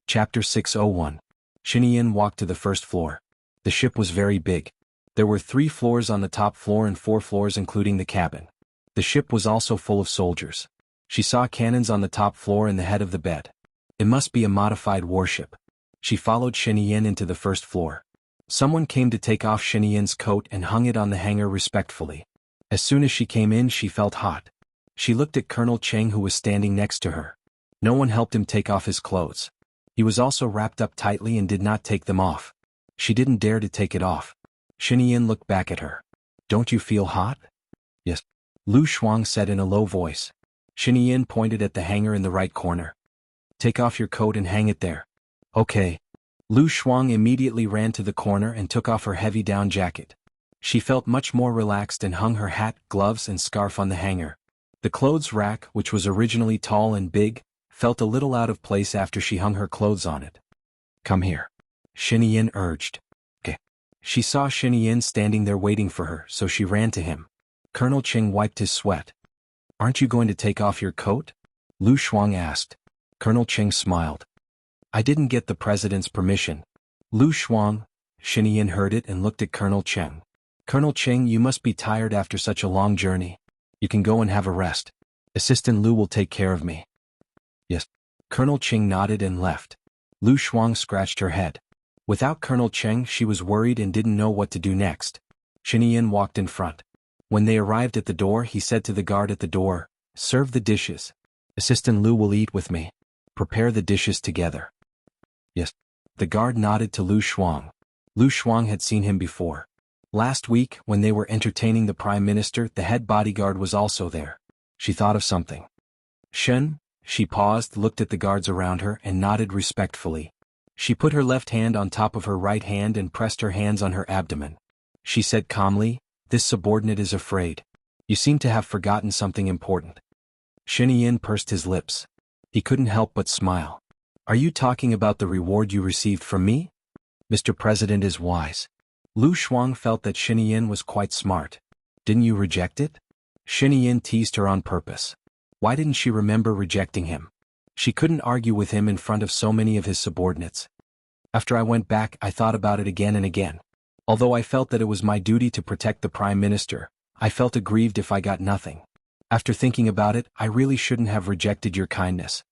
Chapter 601. Xianxia walked to the first floor. The ship was very big. There were 3 floors on the top floor and 4 floors including the cabin. The ship was also full of soldiers. She saw cannons on the top floor and the head of the bed. It must be a modified warship. She followed Xianxia into the first floor. Someone came to take off Xianxia's coat and hung it on the hanger respectfully. As soon as she came in, she felt hot. She looked at Colonel Cheng who was standing next to her. No one helped him take off his clothes. He was also wrapped up tightly and did not take them off. She didn't dare to take it off. Xianxia looked back at her. Don't you feel hot? Yes. Lu Shuang said in a low voice. Xianxia pointed at the hanger in the right corner. Take off your coat and hang it there. Okay. Lu Shuang immediately ran to the corner and took off her heavy down jacket. She felt much more relaxed and hung her hat, gloves and scarf on the hanger. The clothes rack, which was originally tall and big, felt a little out of place after she hung her clothes on it. Come here. Xianxia urged. Okay. She saw Xianxia standing there waiting for her, so she ran to him. Colonel Cheng wiped his sweat. Aren't you going to take off your coat? Lu Shuang asked. Colonel Cheng smiled. I didn't get the president's permission. Lu Shuang. Xianxia heard it and looked at Colonel Cheng. Colonel Cheng, you must be tired after such a long journey. You can go and have a rest. Assistant Lu will take care of me. Yes. Colonel Cheng nodded and left. Lu Shuang scratched her head. Without Colonel Cheng, she was worried and didn't know what to do next. Xianxia walked in front. When they arrived at the door, he said to the guard at the door, serve the dishes. Assistant Lu will eat with me. Prepare the dishes together. Yes. The guard nodded to Lu Shuang. Lu Shuang had seen him before. Last week, when they were entertaining the Prime Minister, the head bodyguard was also there. She thought of something. Shen, she paused, looked at the guards around her, and nodded respectfully. She put her left hand on top of her right hand and pressed her hands on her abdomen. She said calmly, this subordinate is afraid. You seem to have forgotten something important. Xianxia pursed his lips. He couldn't help but smile. Are you talking about the reward you received from me? Mr. President is wise. Lu Shuang felt that Xianxia was quite smart. Didn't you reject it? Xianxia teased her on purpose. Why didn't she remember rejecting him? She couldn't argue with him in front of so many of his subordinates. After I went back, I thought about it again and again. Although I felt that it was my duty to protect the Prime Minister, I felt aggrieved if I got nothing. After thinking about it, I really shouldn't have rejected your kindness.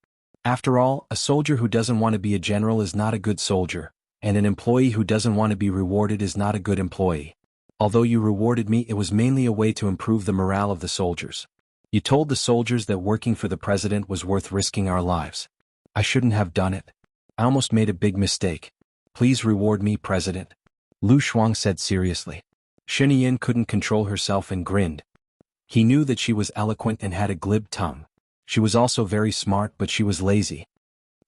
After all, a soldier who doesn't want to be a general is not a good soldier, and an employee who doesn't want to be rewarded is not a good employee. Although you rewarded me, it was mainly a way to improve the morale of the soldiers. You told the soldiers that working for the president was worth risking our lives. I shouldn't have done it. I almost made a big mistake. Please reward me, President. Lu Shuang said seriously. Xianxia couldn't control herself and grinned. He knew that she was eloquent and had a glib tongue. She was also very smart, but she was lazy.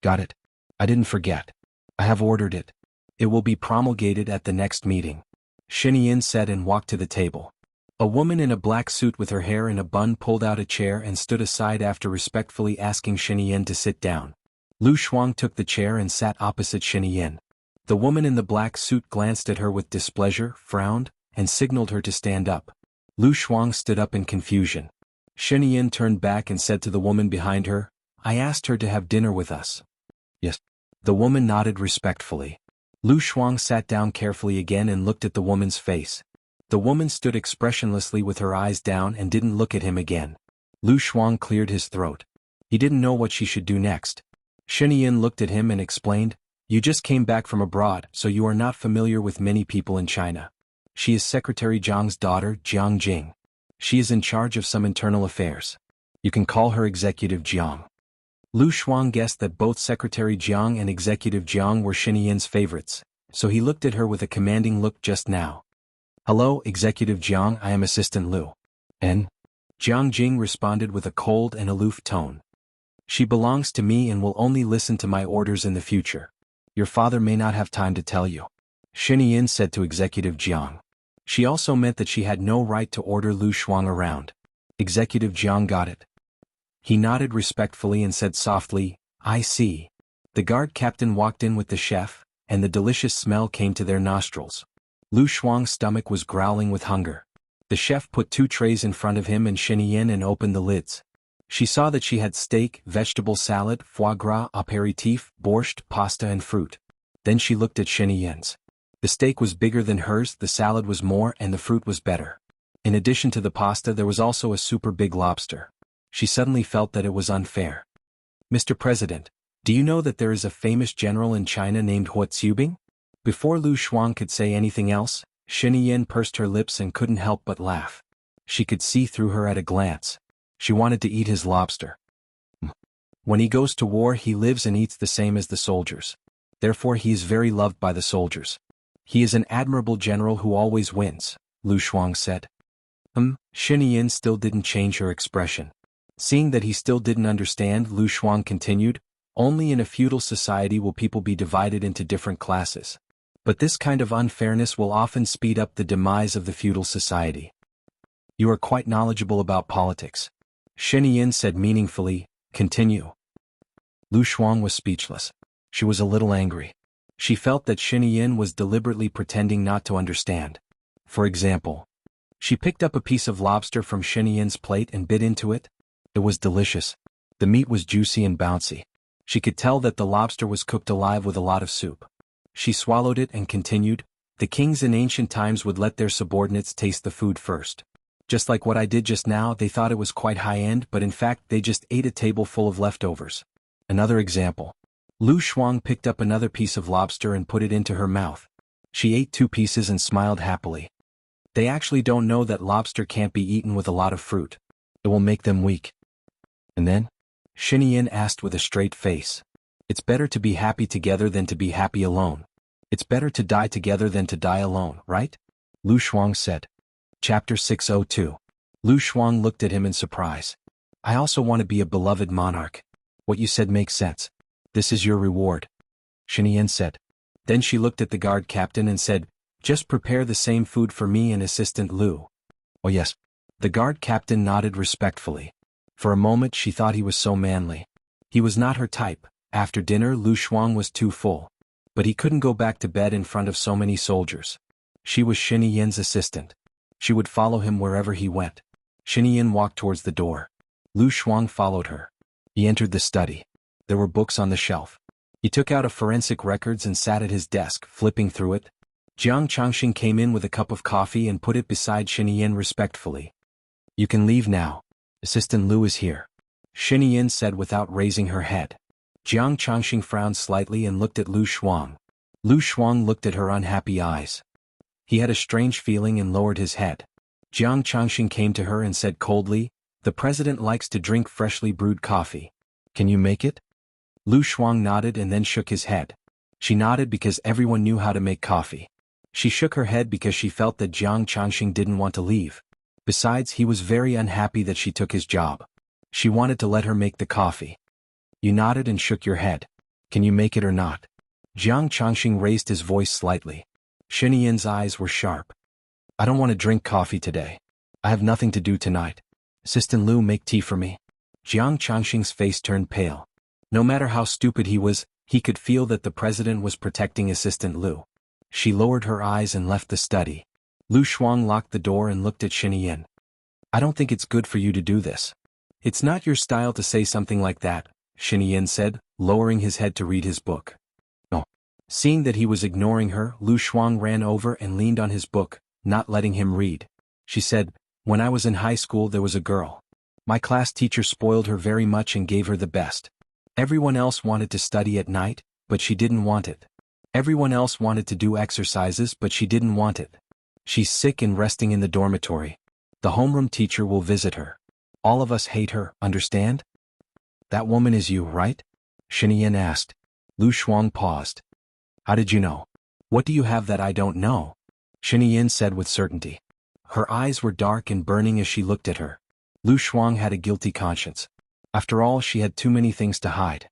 Got it. I didn't forget. I have ordered it. It will be promulgated at the next meeting. Xianxia said and walked to the table. A woman in a black suit with her hair in a bun pulled out a chair and stood aside after respectfully asking Xianxia to sit down. Lu Shuang took the chair and sat opposite Xianxia. The woman in the black suit glanced at her with displeasure, frowned, and signaled her to stand up. Lu Shuang stood up in confusion. Xianxia turned back and said to the woman behind her, I asked her to have dinner with us. Yes. The woman nodded respectfully. Lu Shuang sat down carefully again and looked at the woman's face. The woman stood expressionlessly with her eyes down and didn't look at him again. Lu Shuang cleared his throat. He didn't know what she should do next. Xianxia looked at him and explained, You just came back from abroad, so you are not familiar with many people in China. She is Secretary Zhang's daughter, Jiang Jing. She is in charge of some internal affairs. You can call her Executive Jiang. Lu Shuang guessed that both Secretary Jiang and Executive Jiang were Xianxia's favorites, so he looked at her with a commanding look just now. Hello, Executive Jiang, I am Assistant Lu. And? Jiang Jing responded with a cold and aloof tone. She belongs to me and will only listen to my orders in the future. Your father may not have time to tell you. Xianxia said to Executive Jiang. She also meant that she had no right to order Lu Shuang around. Executive Jiang got it. He nodded respectfully and said softly, I see. The guard captain walked in with the chef, and the delicious smell came to their nostrils. Lu Shuang's stomach was growling with hunger. The chef put 2 trays in front of him and Xianxia and opened the lids. She saw that she had steak, vegetable salad, foie gras, apéritif, borscht, pasta and fruit. Then she looked at Xianxia's. The steak was bigger than hers, the salad was more, and the fruit was better. In addition to the pasta, there was also a super big lobster. She suddenly felt that it was unfair. Mr. President, do you know that there is a famous general in China named Wuxialover? Before Lu Shuang could say anything else, Xianxia pursed her lips and couldn't help but laugh. She could see through her at a glance. She wanted to eat his lobster. When he goes to war, he lives and eats the same as the soldiers. Therefore he is very loved by the soldiers. He is an admirable general who always wins, Lu Shuang said. Xianxia still didn't change her expression. Seeing that he still didn't understand, Lu Shuang continued, Only in a feudal society will people be divided into different classes. But this kind of unfairness will often speed up the demise of the feudal society. You are quite knowledgeable about politics. Xianxia said meaningfully, Continue. Lu Shuang was speechless. She was a little angry. She felt that Xianxia was deliberately pretending not to understand. For example, she picked up a piece of lobster from Xianxia's plate and bit into it. It was delicious. The meat was juicy and bouncy. She could tell that the lobster was cooked alive with a lot of soup. She swallowed it and continued, The kings in ancient times would let their subordinates taste the food first. Just like what I did just now, they thought it was quite high-end, but in fact they just ate a table full of leftovers. Another example. Lu Shuang picked up another piece of lobster and put it into her mouth. She ate 2 pieces and smiled happily. They actually don't know that lobster can't be eaten with a lot of fruit. It will make them weak. And then? Xianxia asked with a straight face. It's better to be happy together than to be happy alone. It's better to die together than to die alone, right? Lu Shuang said. Chapter 602. Lu Shuang looked at him in surprise. I also want to be a beloved monarch. What you said makes sense. This is your reward. Xianxia said. Then she looked at the guard captain and said, Just prepare the same food for me and Assistant Lu. Oh yes. The guard captain nodded respectfully. For a moment she thought he was so manly. He was not her type. After dinner Lu Shuang was too full. But he couldn't go back to bed in front of so many soldiers. She was Xianxia's assistant. She would follow him wherever he went. Xianxia walked towards the door. Lu Shuang followed her. He entered the study. There were books on the shelf. He took out a forensic records and sat at his desk, flipping through it. Jiang Changxing came in with a cup of coffee and put it beside Xianxia respectfully. You can leave now. Assistant Lu is here, Xianxia said without raising her head. Jiang Changxing frowned slightly and looked at Lu Shuang. Lu Shuang looked at her unhappy eyes. He had a strange feeling and lowered his head. Jiang Changxing came to her and said coldly, "The president likes to drink freshly brewed coffee. Can you make it?" Lu Shuang nodded and then shook his head. She nodded because everyone knew how to make coffee. She shook her head because she felt that Jiang Changxing didn't want to leave. Besides, he was very unhappy that she took his job. She wanted to let her make the coffee. You nodded and shook your head. Can you make it or not? Jiang Changxing raised his voice slightly. Xianxia's eyes were sharp. I don't want to drink coffee today. I have nothing to do tonight. Assistant Lu, make tea for me. Jiang Changxing's face turned pale. No matter how stupid he was, he could feel that the president was protecting Assistant Lu. She lowered her eyes and left the study. Lu Shuang locked the door and looked at Xianxia. I don't think it's good for you to do this. It's not your style to say something like that, Xianxia said, lowering his head to read his book. No. Seeing that he was ignoring her, Lu Shuang ran over and leaned on his book, not letting him read. She said, when I was in high school there was a girl. My class teacher spoiled her very much and gave her the best. Everyone else wanted to study at night, but she didn't want it. Everyone else wanted to do exercises, but she didn't want it. She's sick and resting in the dormitory. The homeroom teacher will visit her. All of us hate her, understand? That woman is you, right? Xianxia asked. Lu Shuang paused. How did you know? What do you have that I don't know? Xianxia said with certainty. Her eyes were dark and burning as she looked at her. Lu Shuang had a guilty conscience. After all, she had too many things to hide.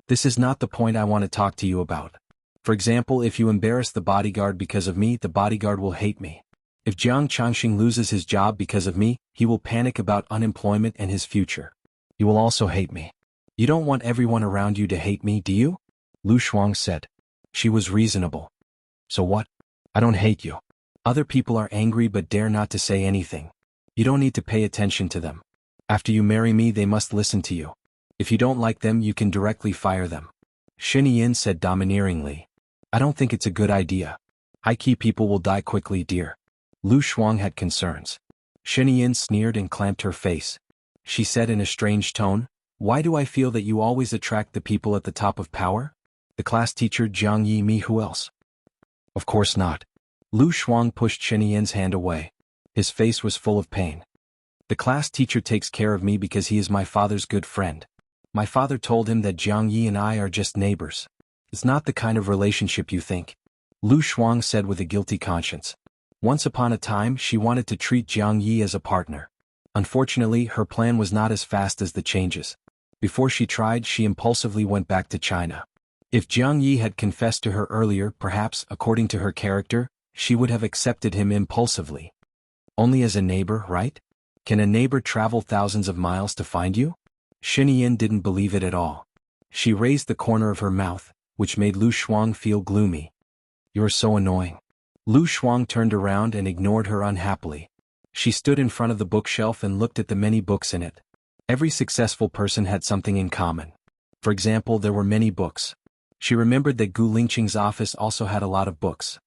This is not the point I want to talk to you about. For example, if you embarrass the bodyguard because of me, the bodyguard will hate me. If Jiang Changxing loses his job because of me, he will panic about unemployment and his future. He will also hate me. You don't want everyone around you to hate me, do you? Lu Shuang said. She was reasonable. So what? I don't hate you. Other people are angry but dare not to say anything. You don't need to pay attention to them. After you marry me, they must listen to you. If you don't like them, you can directly fire them. Xianxia said domineeringly. I don't think it's a good idea. High-key people will die quickly, dear. Lu Shuang had concerns. Xianxia sneered and clamped her face. She said in a strange tone, why do I feel that you always attract the people at the top of power? The class teacher Jiang Yi me, who else? Of course not. Lu Shuang pushed Xianxia's hand away. His face was full of pain. The class teacher takes care of me because he is my father's good friend. My father told him that Jiang Yi and I are just neighbors. It's not the kind of relationship you think. Lu Shuang said with a guilty conscience. Once upon a time, she wanted to treat Jiang Yi as a partner. Unfortunately, her plan was not as fast as the changes. Before she tried, she impulsively went back to China. If Jiang Yi had confessed to her earlier, perhaps, according to her character, she would have accepted him impulsively. Only as a neighbor, right? Can a neighbor travel thousands of miles to find you? Xianxia didn't believe it at all. She raised the corner of her mouth, which made Lu Shuang feel gloomy. You're so annoying. Lu Shuang turned around and ignored her unhappily. She stood in front of the bookshelf and looked at the many books in it. Every successful person had something in common. For example, there were many books. She remembered that Gu Lingqing's office also had a lot of books.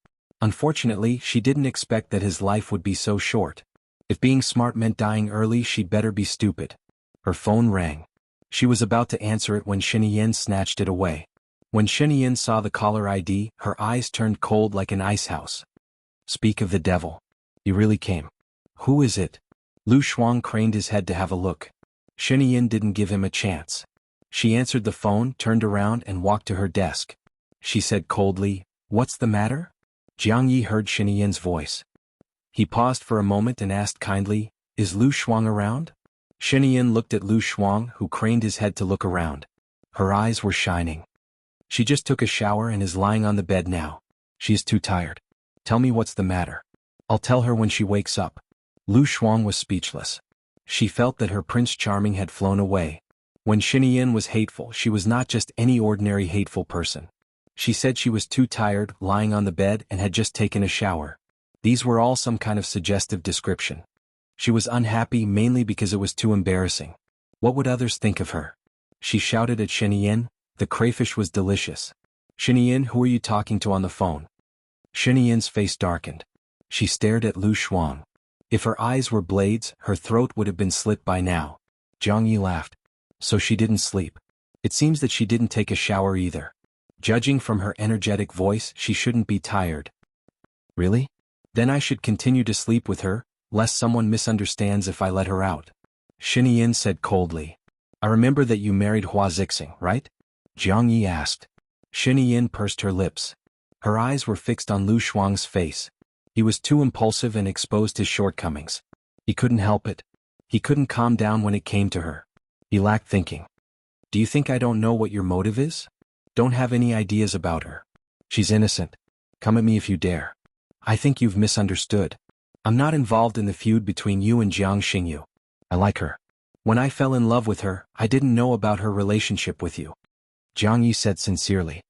Unfortunately, she didn't expect that his life would be so short. If being smart meant dying early, she'd better be stupid. Her phone rang. She was about to answer it when Xianxia snatched it away. When Xianxia saw the caller ID, her eyes turned cold like an icehouse. Speak of the devil. He really came. Who is it? Lu Shuang craned his head to have a look. Xianxia didn't give him a chance. She answered the phone, turned around and walked to her desk. She said coldly, what's the matter? Jiang Yi heard Xianxia's voice. He paused for a moment and asked kindly, is Lu Shuang around? Xianxia looked at Lu Shuang, who craned his head to look around. Her eyes were shining. She just took a shower and is lying on the bed now. She is too tired. Tell me what's the matter. I'll tell her when she wakes up. Lu Shuang was speechless. She felt that her Prince Charming had flown away. When Xianxia was hateful, she was not just any ordinary hateful person. She said she was too tired, lying on the bed, and had just taken a shower. These were all some kind of suggestive description. She was unhappy mainly because it was too embarrassing. What would others think of her? She shouted at Xianxia, The crayfish was delicious. Xianxia, who are you talking to on the phone? Xianxia's face darkened. She stared at Lu Shuang. If her eyes were blades, her throat would have been slit by now. Jianghu laughed. So she didn't sleep. It seems that she didn't take a shower either. Judging from her energetic voice, she shouldn't be tired. Really? Then I should continue to sleep with her, lest someone misunderstands if I let her out. Xianxia said coldly. I remember that you married Hua Zixing, right? Jianghu asked. Xianxia pursed her lips. Her eyes were fixed on Lu Shuang's face. He was too impulsive and exposed his shortcomings. He couldn't help it. He couldn't calm down when it came to her. He lacked thinking. Do you think I don't know what your motive is? Don't have any ideas about her. She's innocent. Come at me if you dare. I think you've misunderstood. I'm not involved in the feud between you and Jiang Xingyu. I like her. When I fell in love with her, I didn't know about her relationship with you. Jiang Yi said sincerely.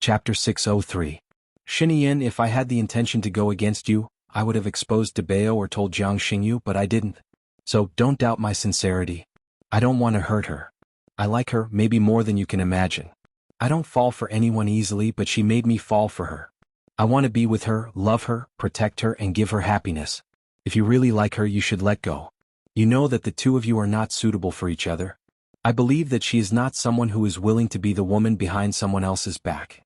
Chapter 603. Xianxia, if I had the intention to go against you, I would have exposed Debao or told Jiang Xingyu, but I didn't. So don't doubt my sincerity. I don't want to hurt her. I like her, maybe more than you can imagine. I don't fall for anyone easily, but she made me fall for her. I want to be with her, love her, protect her, and give her happiness. If you really like her, you should let go. You know that the two of you are not suitable for each other. I believe that she is not someone who is willing to be the woman behind someone else's back.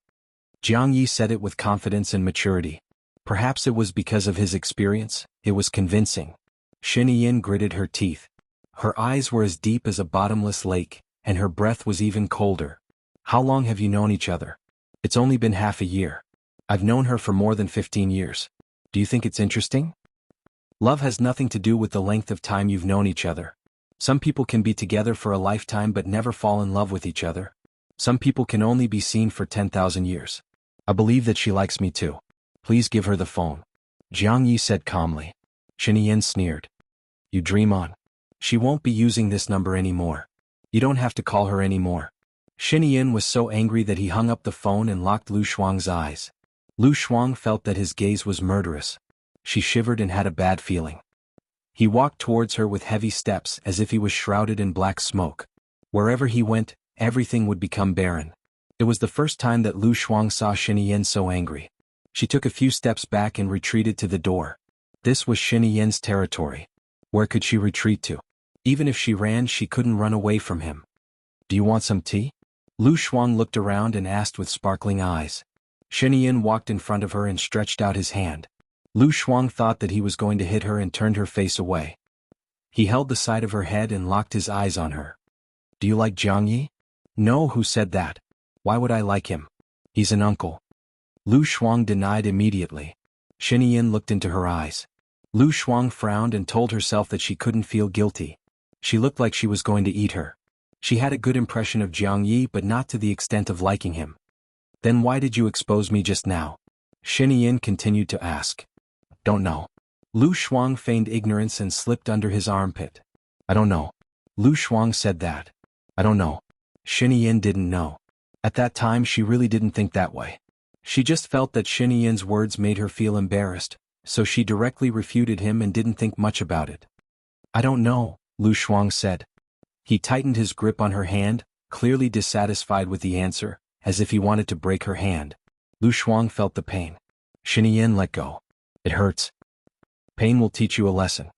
Jiang Yi said it with confidence and maturity. Perhaps it was because of his experience, it was convincing. Xianxia gritted her teeth. Her eyes were as deep as a bottomless lake, and her breath was even colder. How long have you known each other? It's only been half a year. I've known her for more than 15 years. Do you think it's interesting? Love has nothing to do with the length of time you've known each other. Some people can be together for a lifetime but never fall in love with each other. Some people can only be seen for 10,000 years. I believe that she likes me too. Please give her the phone. Jiang Yi said calmly. Xianxia sneered. You dream on. She won't be using this number anymore. You don't have to call her anymore. Xianxia was so angry that he hung up the phone and locked Lu Shuang's eyes. Lu Shuang felt that his gaze was murderous. She shivered and had a bad feeling. He walked towards her with heavy steps as if he was shrouded in black smoke. Wherever he went, everything would become barren. It was the first time that Lu Shuang saw Xianxia so angry. She took a few steps back and retreated to the door. This was Xianxia's territory. Where could she retreat to? Even if she ran, she couldn't run away from him. Do you want some tea? Lu Shuang looked around and asked with sparkling eyes. Xianxia walked in front of her and stretched out his hand. Lu Shuang thought that he was going to hit her and turned her face away. He held the side of her head and locked his eyes on her. Do you like Jiang Yi? No, who said that? Why would I like him? He's an uncle. Lu Shuang denied immediately. Xianxia looked into her eyes. Lu Shuang frowned and told herself that she couldn't feel guilty. She looked like she was going to eat her. She had a good impression of Jiang Yi but not to the extent of liking him. Then why did you expose me just now? Xianxia continued to ask. Don't know. Lu Shuang feigned ignorance and slipped under his armpit. I don't know. Lu Shuang said that. I don't know. Xianxia didn't know. At that time she really didn't think that way. She just felt that Xianxia's words made her feel embarrassed, so she directly refuted him and didn't think much about it. I don't know, Lu Shuang said. He tightened his grip on her hand, clearly dissatisfied with the answer, as if he wanted to break her hand. Lu Shuang felt the pain. Xianxia let go. It hurts. Pain will teach you a lesson.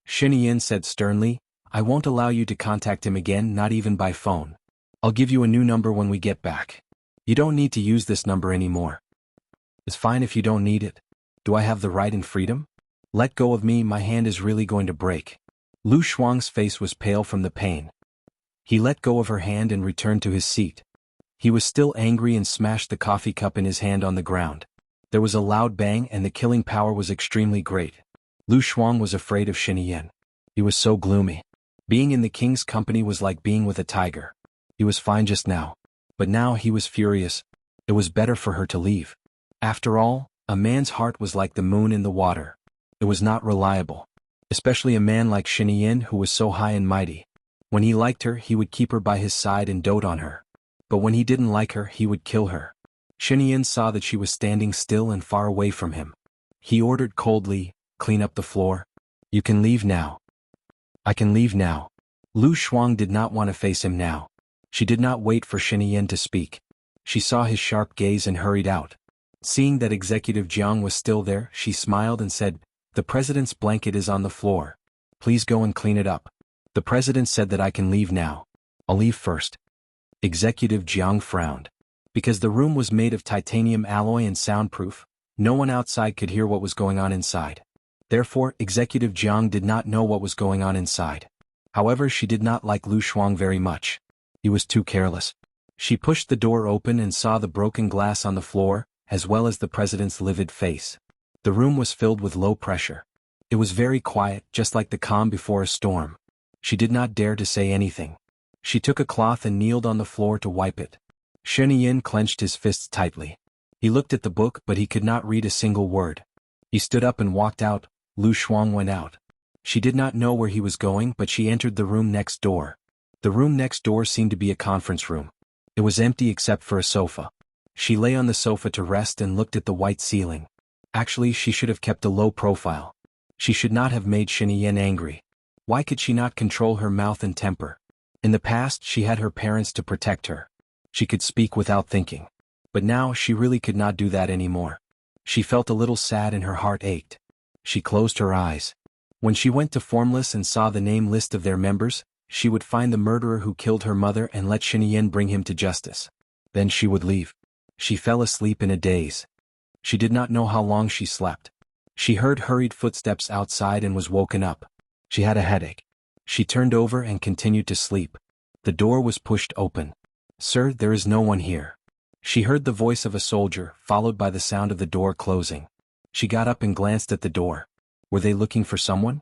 Xianxia said sternly, I won't allow you to contact him again, not even by phone. I'll give you a new number when we get back. You don't need to use this number anymore. It's fine if you don't need it. Do I have the right and freedom? Let go of me, my hand is really going to break. Lu Shuang's face was pale from the pain. He let go of her hand and returned to his seat. He was still angry and smashed the coffee cup in his hand on the ground. There was a loud bang and the killing power was extremely great. Lu Shuang was afraid of Xianxia. He was so gloomy. Being in the king's company was like being with a tiger. He was fine just now. But now he was furious. It was better for her to leave. After all, a man's heart was like the moon in the water. It was not reliable. Especially a man like Xianxia who was so high and mighty. When he liked her, he would keep her by his side and dote on her. But when he didn't like her, he would kill her. Xianxia saw that she was standing still and far away from him. He ordered coldly, clean up the floor. You can leave now. I can leave now. Lu Shuang did not want to face him now. She did not wait for Xianxia to speak. She saw his sharp gaze and hurried out. Seeing that Executive Jiang was still there, she smiled and said, "The president's blanket is on the floor. Please go and clean it up." "The president said that I can leave now." "I'll leave first." Executive Jiang frowned. Because the room was made of titanium alloy and soundproof, no one outside could hear what was going on inside. Therefore, Executive Jiang did not know what was going on inside. However, she did not like Lu Shuang very much. He was too careless. She pushed the door open and saw the broken glass on the floor, as well as the president's livid face. The room was filled with low pressure. It was very quiet, just like the calm before a storm. She did not dare to say anything. She took a cloth and kneeled on the floor to wipe it. Xianxia clenched his fists tightly. He looked at the book but he could not read a single word. He stood up and walked out. Lu Shuang went out. She did not know where he was going, but she entered the room next door. The room next door seemed to be a conference room. It was empty except for a sofa. She lay on the sofa to rest and looked at the white ceiling. Actually, she should have kept a low profile. She should not have made Xianxia angry. Why could she not control her mouth and temper? In the past, she had her parents to protect her. She could speak without thinking. But now she really could not do that anymore. She felt a little sad and her heart ached. She closed her eyes. When she went to Formless and saw the name list of their members, she would find the murderer who killed her mother and let Xianxia bring him to justice. Then she would leave. She fell asleep in a daze. She did not know how long she slept. She heard hurried footsteps outside and was woken up. She had a headache. She turned over and continued to sleep. The door was pushed open. "Sir, there is no one here." She heard the voice of a soldier, followed by the sound of the door closing. She got up and glanced at the door. Were they looking for someone?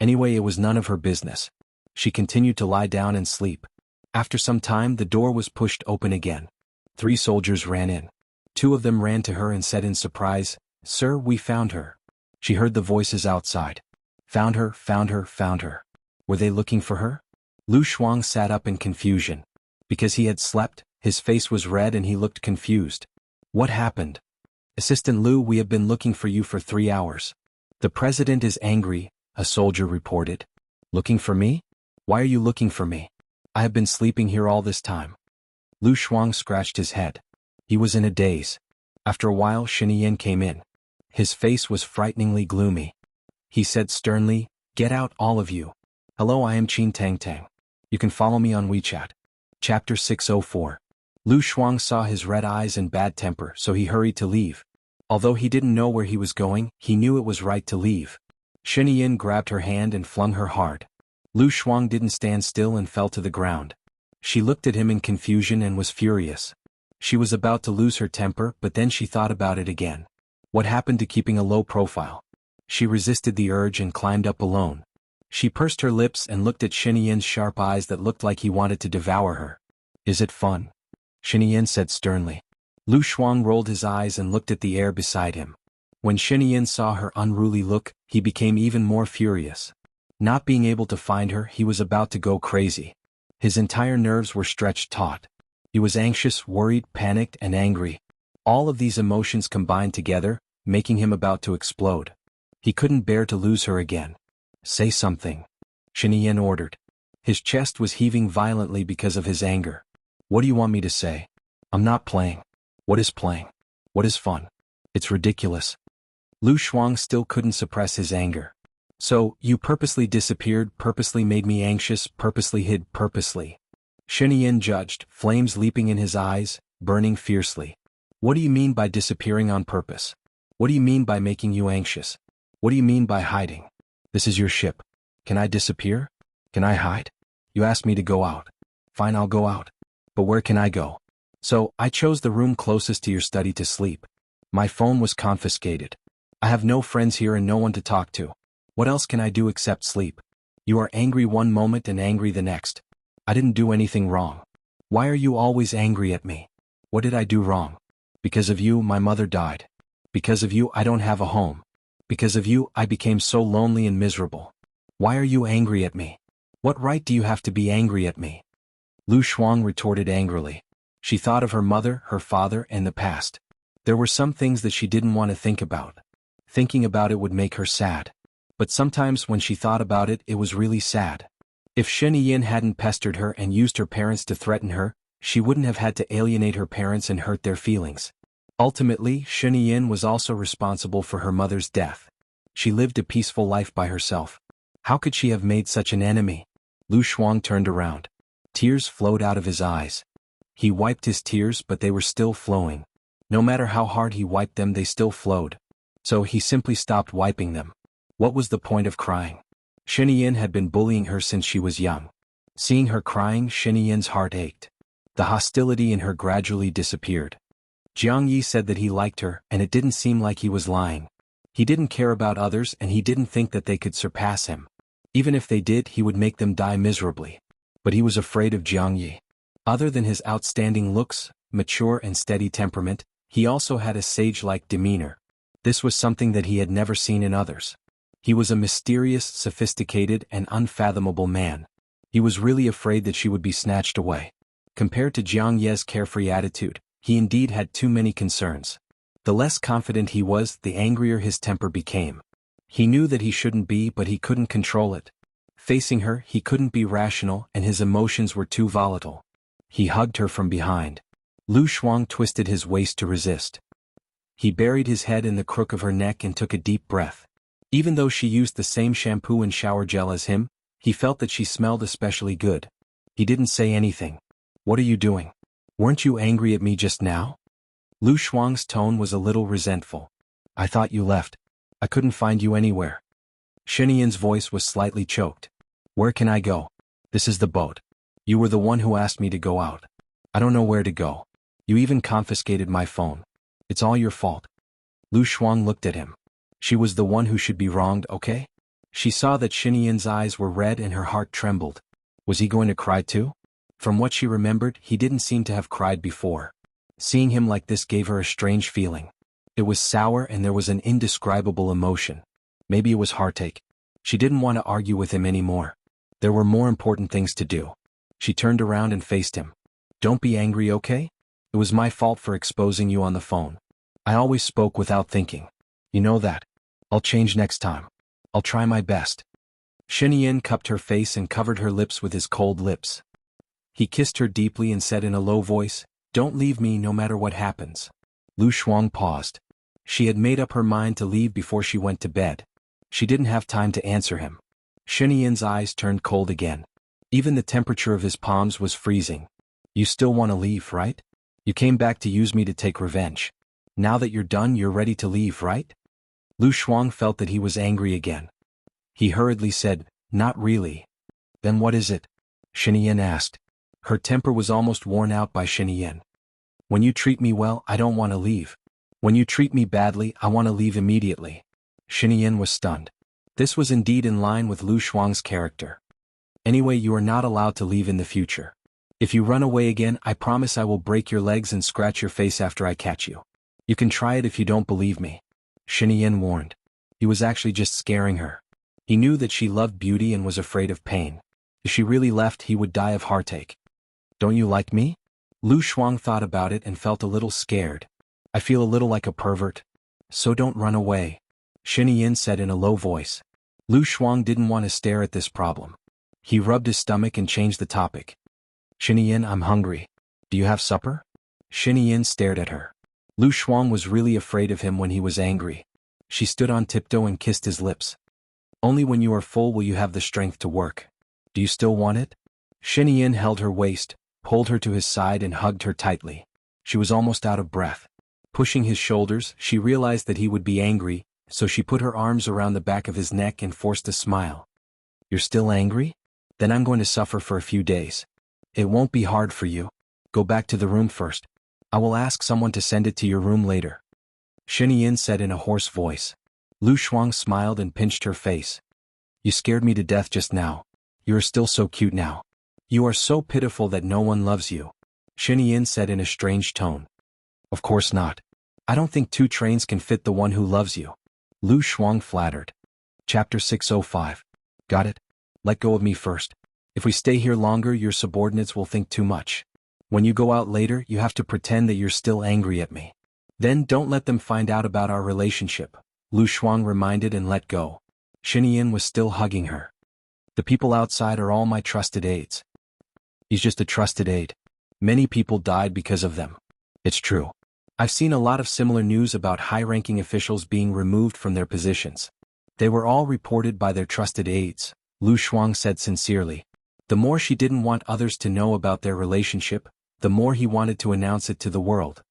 Anyway, it was none of her business. She continued to lie down and sleep. After some time, the door was pushed open again. 3 soldiers ran in. 2 of them ran to her and said in surprise, "Sir, we found her." She heard the voices outside. "Found her, found her, found her." Were they looking for her? Lu Shuang sat up in confusion. Because he had slept, his face was red and he looked confused. "What happened?" "Assistant Lu, we have been looking for you for 3 hours. The president is angry," a soldier reported. "Looking for me? Why are you looking for me? I have been sleeping here all this time." Lu Shuang scratched his head. He was in a daze. After a while, Xianxia came in. His face was frighteningly gloomy. He said sternly, "Get out, all of you. Hello, I am Qin Tang Tang. You can follow me on WeChat." Chapter 604. Lu Shuang saw his red eyes and bad temper, so he hurried to leave. Although he didn't know where he was going, he knew it was right to leave. Xianxia grabbed her hand and flung her hard. Lu Shuang didn't stand still and fell to the ground. She looked at him in confusion and was furious. She was about to lose her temper, but then she thought about it again. What happened to keeping a low profile? She resisted the urge and climbed up alone. She pursed her lips and looked at Xianxia's sharp eyes that looked like he wanted to devour her. "Is it fun?" Xianxia said sternly. Lu Shuang rolled his eyes and looked at the air beside him. When Xianxia saw her unruly look, he became even more furious. Not being able to find her, he was about to go crazy. His entire nerves were stretched taut. He was anxious, worried, panicked, and angry. All of these emotions combined together, making him about to explode. He couldn't bear to lose her again. "Say something," Xianxia ordered. His chest was heaving violently because of his anger. "What do you want me to say? I'm not playing." "What is playing? What is fun? It's ridiculous." Lu Shuang still couldn't suppress his anger. "So, you purposely disappeared, purposely made me anxious, purposely hid, purposely." Xianxia judged, flames leaping in his eyes, burning fiercely. "What do you mean by disappearing on purpose? What do you mean by making you anxious? What do you mean by hiding? This is your ship. Can I disappear? Can I hide? You asked me to go out. Fine, I'll go out. But where can I go? So, I chose the room closest to your study to sleep. My phone was confiscated. I have no friends here and no one to talk to. What else can I do except sleep? You are angry one moment and angry the next. I didn't do anything wrong. Why are you always angry at me? What did I do wrong? Because of you, my mother died. Because of you, I don't have a home. Because of you, I became so lonely and miserable. Why are you angry at me? What right do you have to be angry at me?" Lu Shuang retorted angrily. She thought of her mother, her father, and the past. There were some things that she didn't want to think about. Thinking about it would make her sad. But sometimes when she thought about it, it was really sad. If Xianxia hadn't pestered her and used her parents to threaten her, she wouldn't have had to alienate her parents and hurt their feelings. Ultimately, Xianxia was also responsible for her mother's death. She lived a peaceful life by herself. How could she have made such an enemy? Lu Shuang turned around. Tears flowed out of his eyes. He wiped his tears, but they were still flowing. No matter how hard he wiped them, they still flowed. So he simply stopped wiping them. What was the point of crying? Xianxia had been bullying her since she was young. Seeing her crying, Xianxia's heart ached. The hostility in her gradually disappeared. Jianghu said that he liked her, and it didn't seem like he was lying. He didn't care about others, and he didn't think that they could surpass him. Even if they did, he would make them die miserably. But he was afraid of Jianghu. Other than his outstanding looks, mature and steady temperament, he also had a sage-like demeanor. This was something that he had never seen in others. He was a mysterious, sophisticated, and unfathomable man. He was really afraid that she would be snatched away. Compared to Jianghu's carefree attitude, he indeed had too many concerns. The less confident he was, the angrier his temper became. He knew that he shouldn't be, but he couldn't control it. Facing her, he couldn't be rational, and his emotions were too volatile. He hugged her from behind. Lu Shuang twisted his waist to resist. He buried his head in the crook of her neck and took a deep breath. Even though she used the same shampoo and shower gel as him, he felt that she smelled especially good. He didn't say anything. "What are you doing? Weren't you angry at me just now?" Lu Shuang's tone was a little resentful. "I thought you left. I couldn't find you anywhere." Xianxia's voice was slightly choked. "Where can I go? This is the boat. You were the one who asked me to go out. I don't know where to go. You even confiscated my phone. It's all your fault." Lu Shuang looked at him. She was the one who should be wronged, okay? She saw that Xianxia's eyes were red and her heart trembled. Was he going to cry too? From what she remembered, he didn't seem to have cried before. Seeing him like this gave her a strange feeling. It was sour and there was an indescribable emotion. Maybe it was heartache. She didn't want to argue with him anymore. There were more important things to do. She turned around and faced him. "Don't be angry, okay? It was my fault for exposing you on the phone. I always spoke without thinking. You know that. I'll change next time. I'll try my best." Xianxia cupped her face and covered her lips with his cold lips. He kissed her deeply and said in a low voice, "Don't leave me no matter what happens." Lu Shuang paused. She had made up her mind to leave before she went to bed. She didn't have time to answer him. Xianxia's eyes turned cold again. Even the temperature of his palms was freezing. "You still want to leave, right? You came back to use me to take revenge. Now that you're done, you're ready to leave, right?" Lu Shuang felt that he was angry again. He hurriedly said, "Not really." "Then what is it?" Xianxia asked. Her temper was almost worn out by Xianxia. "When you treat me well, I don't want to leave. When you treat me badly, I want to leave immediately." Xianxia was stunned. This was indeed in line with Lu Shuang's character. "Anyway, you are not allowed to leave in the future. If you run away again, I promise I will break your legs and scratch your face after I catch you. You can try it if you don't believe me." Xianxia warned. He was actually just scaring her. He knew that she loved beauty and was afraid of pain. If she really left, he would die of heartache. "Don't you like me?" Lu Shuang thought about it and felt a little scared. "I feel a little like a pervert. So don't run away," Xianxia said in a low voice. Lu Shuang didn't want to stare at this problem. He rubbed his stomach and changed the topic. "Xianxia, I'm hungry. Do you have supper?" Xianxia stared at her. Lu Shuang was really afraid of him when he was angry. She stood on tiptoe and kissed his lips. "Only when you are full will you have the strength to work. Do you still want it?" Xianxia held her waist, pulled her to his side and hugged her tightly. She was almost out of breath. Pushing his shoulders, she realized that he would be angry, so she put her arms around the back of his neck and forced a smile. "You're still angry? Then I'm going to suffer for a few days. It won't be hard for you. Go back to the room first. I will ask someone to send it to your room later," Xianxia said in a hoarse voice. Lu Shuang smiled and pinched her face. "You scared me to death just now. You are still so cute now. You are so pitiful that no one loves you," Xianxia said in a strange tone. "Of course not. I don't think 2 trains can fit the one who loves you," Lu Shuang flattered. Chapter 605. Got it? Let go of me first. If we stay here longer, your subordinates will think too much. When you go out later, you have to pretend that you're still angry at me. Then don't let them find out about our relationship," Lu Shuang reminded and let go. Xianxia was still hugging her. The people outside are all my trusted aides. He's just a trusted aide. Many people died because of them. It's true. I've seen a lot of similar news about high-ranking officials being removed from their positions. They were all reported by their trusted aides, Lu Shuang said sincerely. The more she didn't want others to know about their relationship, the more he wanted to announce it to the world.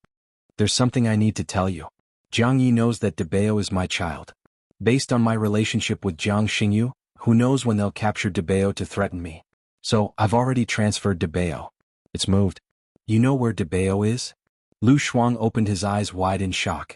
There's something I need to tell you. Jiang Yi knows that Debao is my child. Based on my relationship with Jiang Xingyu, who knows when they'll capture Debao to threaten me. So, I've already transferred Debao. It's moved. You know where Debao is? Lu Shuang opened his eyes wide in shock.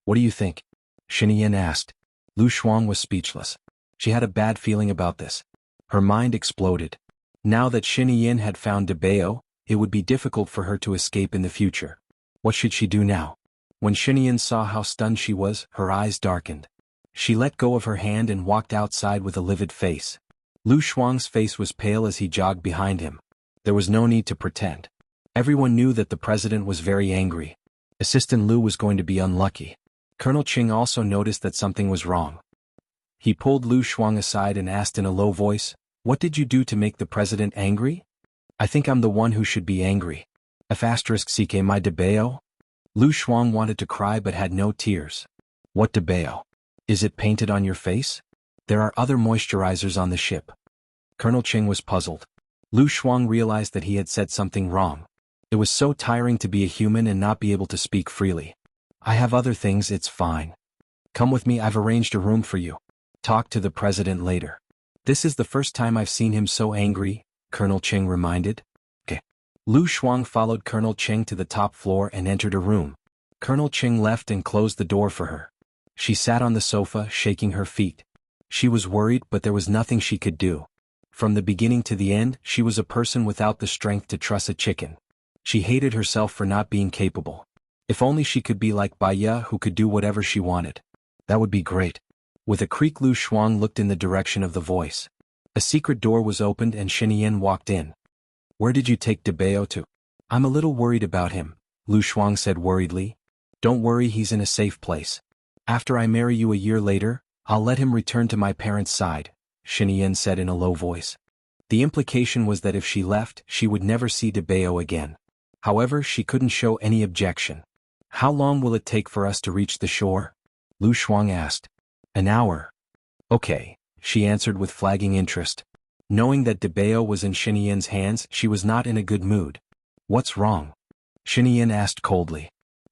What do you think? Xianxia asked. Lu Shuang was speechless. She had a bad feeling about this. Her mind exploded. Now that Xianxia had found Debao, it would be difficult for her to escape in the future. What should she do now? When Xianxia saw how stunned she was, her eyes darkened. She let go of her hand and walked outside with a livid face. Lu Shuang's face was pale as he jogged behind him. There was no need to pretend. Everyone knew that the president was very angry. Assistant Lu was going to be unlucky. Colonel Qing also noticed that something was wrong. He pulled Lu Shuang aside and asked in a low voice, "What did you do to make the president angry?" "I think I'm the one who should be angry. F***ck my Debao?" Lu Shuang wanted to cry but had no tears. "What Debao? Is it painted on your face? There are other moisturizers on the ship." Colonel Qing was puzzled. Lu Shuang realized that he had said something wrong. It was so tiring to be a human and not be able to speak freely. "I have other things, it's fine. Come with me, I've arranged a room for you. Talk to the president later." "This is the first time I've seen him so angry," Colonel Qing reminded. "Okay." Lu Shuang followed Colonel Qing to the top floor and entered a room. Colonel Qing left and closed the door for her. She sat on the sofa, shaking her feet. She was worried, but there was nothing she could do. From the beginning to the end, she was a person without the strength to truss a chicken. She hated herself for not being capable. If only she could be like Baya, who could do whatever she wanted. That would be great. With a creak, Lu Shuang looked in the direction of the voice. A secret door was opened and Xianxia walked in. "Where did you take Debao to?" "I'm a little worried about him," Lu Shuang said worriedly. "Don't worry, he's in a safe place. After I marry you a year later, I'll let him return to my parents' side," Xianxia said in a low voice. The implication was that if she left, she would never see Debao again. However, she couldn't show any objection. "How long will it take for us to reach the shore?" Lu Shuang asked. "An hour." "Okay," she answered with flagging interest. Knowing that Debao was in Xianxia's hands, she was not in a good mood. "What's wrong?" Xianxia asked coldly.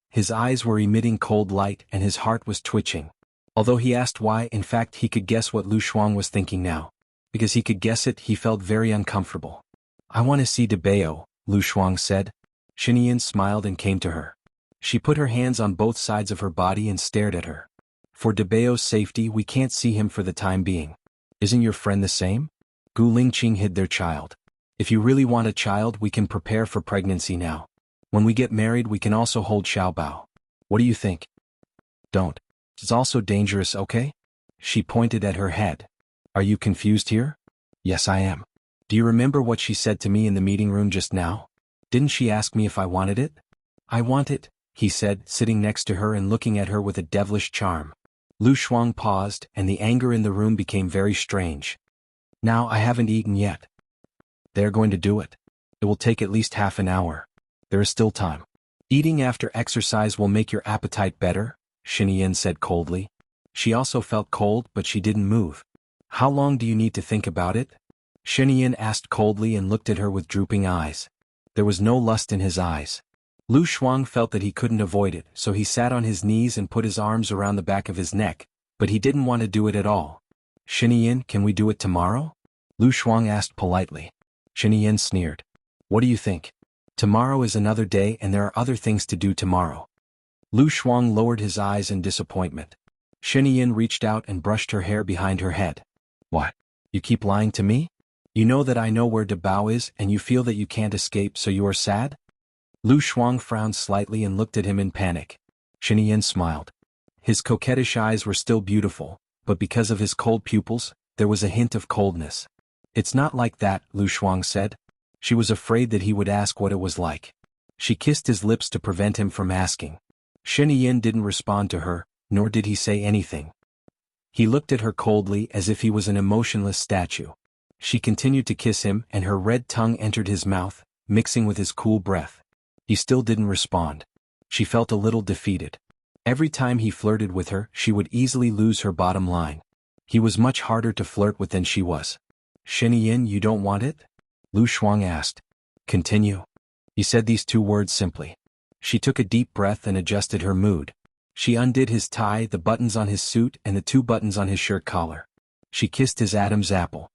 His eyes were emitting cold light and his heart was twitching. Although he asked why, in fact he could guess what Lu Shuang was thinking now. Because he could guess it, he felt very uncomfortable. "I want to see Debao," Lu Shuang said. Xianxia smiled and came to her. She put her hands on both sides of her body and stared at her. "For Debao's safety, we can't see him for the time being. Isn't your friend the same?" Gu Lingqing hid their child. "If you really want a child, we can prepare for pregnancy now. When we get married, we can also hold Xiaobao. What do you think?" "Don't. It's also dangerous, okay?" She pointed at her head. "Are you confused here?" "Yes, I am. Do you remember what she said to me in the meeting room just now? Didn't she ask me if I wanted it?" "I want it," he said, sitting next to her and looking at her with a devilish charm. Lu Shuang paused, and the anger in the room became very strange. "Now I haven't eaten yet." "They're going to do it. It will take at least half an hour. There is still time. Eating after exercise will make your appetite better," Xianxia said coldly. She also felt cold, but she didn't move. "How long do you need to think about it?" Xianxia asked coldly and looked at her with drooping eyes. There was no lust in his eyes. Lu Shuang felt that he couldn't avoid it, so he sat on his knees and put his arms around the back of his neck, but he didn't want to do it at all. "Xianxia, can we do it tomorrow?" Lu Shuang asked politely. Xianxia sneered. "What do you think? Tomorrow is another day and there are other things to do tomorrow." Lu Shuang lowered his eyes in disappointment. Xianxia reached out and brushed her hair behind her head. "What? You keep lying to me? You know that I know where Debao is and you feel that you can't escape, so you are sad?" Lu Shuang frowned slightly and looked at him in panic. Xianxia smiled. His coquettish eyes were still beautiful, but because of his cold pupils, there was a hint of coldness. "It's not like that," Lu Shuang said. She was afraid that he would ask what it was like. She kissed his lips to prevent him from asking. Xianxia didn't respond to her, nor did he say anything. He looked at her coldly as if he was an emotionless statue. She continued to kiss him and her red tongue entered his mouth, mixing with his cool breath. He still didn't respond. She felt a little defeated. Every time he flirted with her, she would easily lose her bottom line. He was much harder to flirt with than she was. "Xianxia, you don't want it?" Lu Shuang asked. "Continue." He said these two words simply. She took a deep breath and adjusted her mood. She undid his tie, the buttons on his suit, and the 2 buttons on his shirt collar. She kissed his Adam's apple.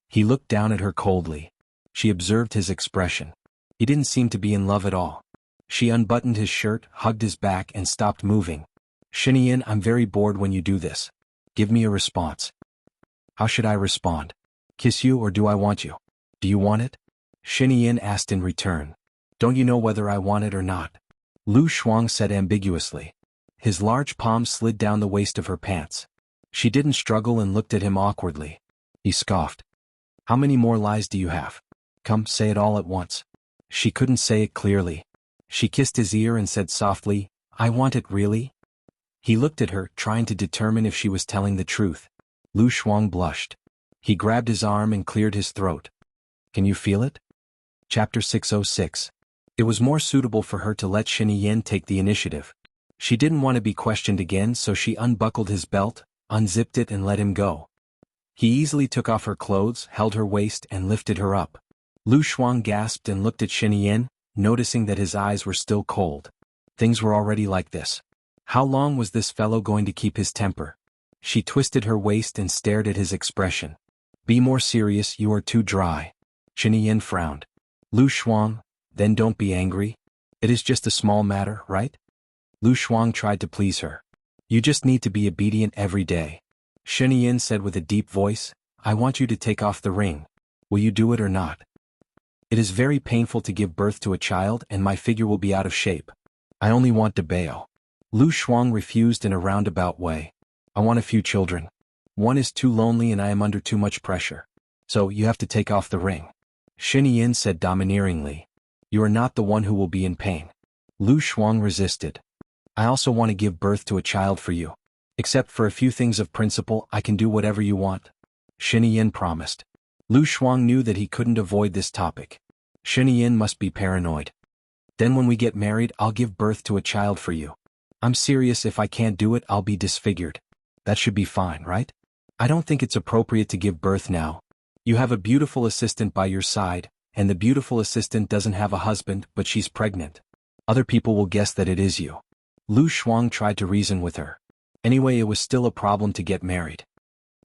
He looked down at her coldly. She observed his expression. He didn't seem to be in love at all. She unbuttoned his shirt, hugged his back, and stopped moving. "Xianxia, I'm very bored when you do this. Give me a response." "How should I respond? Kiss you or do I want you? Do you want it?" Xianxia asked in return. "Don't you know whether I want it or not?" Lu Shuang said ambiguously. His large palm slid down the waist of her pants. She didn't struggle and looked at him awkwardly. He scoffed. "How many more lies do you have? Come, say it all at once." She couldn't say it clearly. She kissed his ear and said softly, "I want it really?" He looked at her, trying to determine if she was telling the truth. Lu Shuang blushed. He grabbed his arm and cleared his throat. "Can you feel it?" Chapter 606. It was more suitable for her to let Xianxia take the initiative. She didn't want to be questioned again, so she unbuckled his belt, unzipped it and let him go. He easily took off her clothes, held her waist and lifted her up. Lu Shuang gasped and looked at Xianxia, noticing that his eyes were still cold. Things were already like this. How long was this fellow going to keep his temper? She twisted her waist and stared at his expression. "Be more serious, you are too dry." Xianxia frowned. "Lu Shuang, then don't be angry. It is just a small matter, right?" Lu Shuang tried to please her. "You just need to be obedient every day." Xianxia said with a deep voice, "I want you to take off the ring. Will you do it or not? It is very painful to give birth to a child and my figure will be out of shape. I only want to bail." Lu Shuang refused in a roundabout way. "I want a few children. One is too lonely and I am under too much pressure. So you have to take off the ring." Xianxia said domineeringly. "You are not the one who will be in pain." Lu Shuang resisted. "I also want to give birth to a child for you. Except for a few things of principle, I can do whatever you want." Xianxia promised. Lu Shuang knew that he couldn't avoid this topic. Xianxia must be paranoid. "Then when we get married, I'll give birth to a child for you. I'm serious, if I can't do it, I'll be disfigured. That should be fine, right? I don't think it's appropriate to give birth now. You have a beautiful assistant by your side, and the beautiful assistant doesn't have a husband, but she's pregnant. Other people will guess that it is you." Lu Shuang tried to reason with her. Anyway, it was still a problem to get married.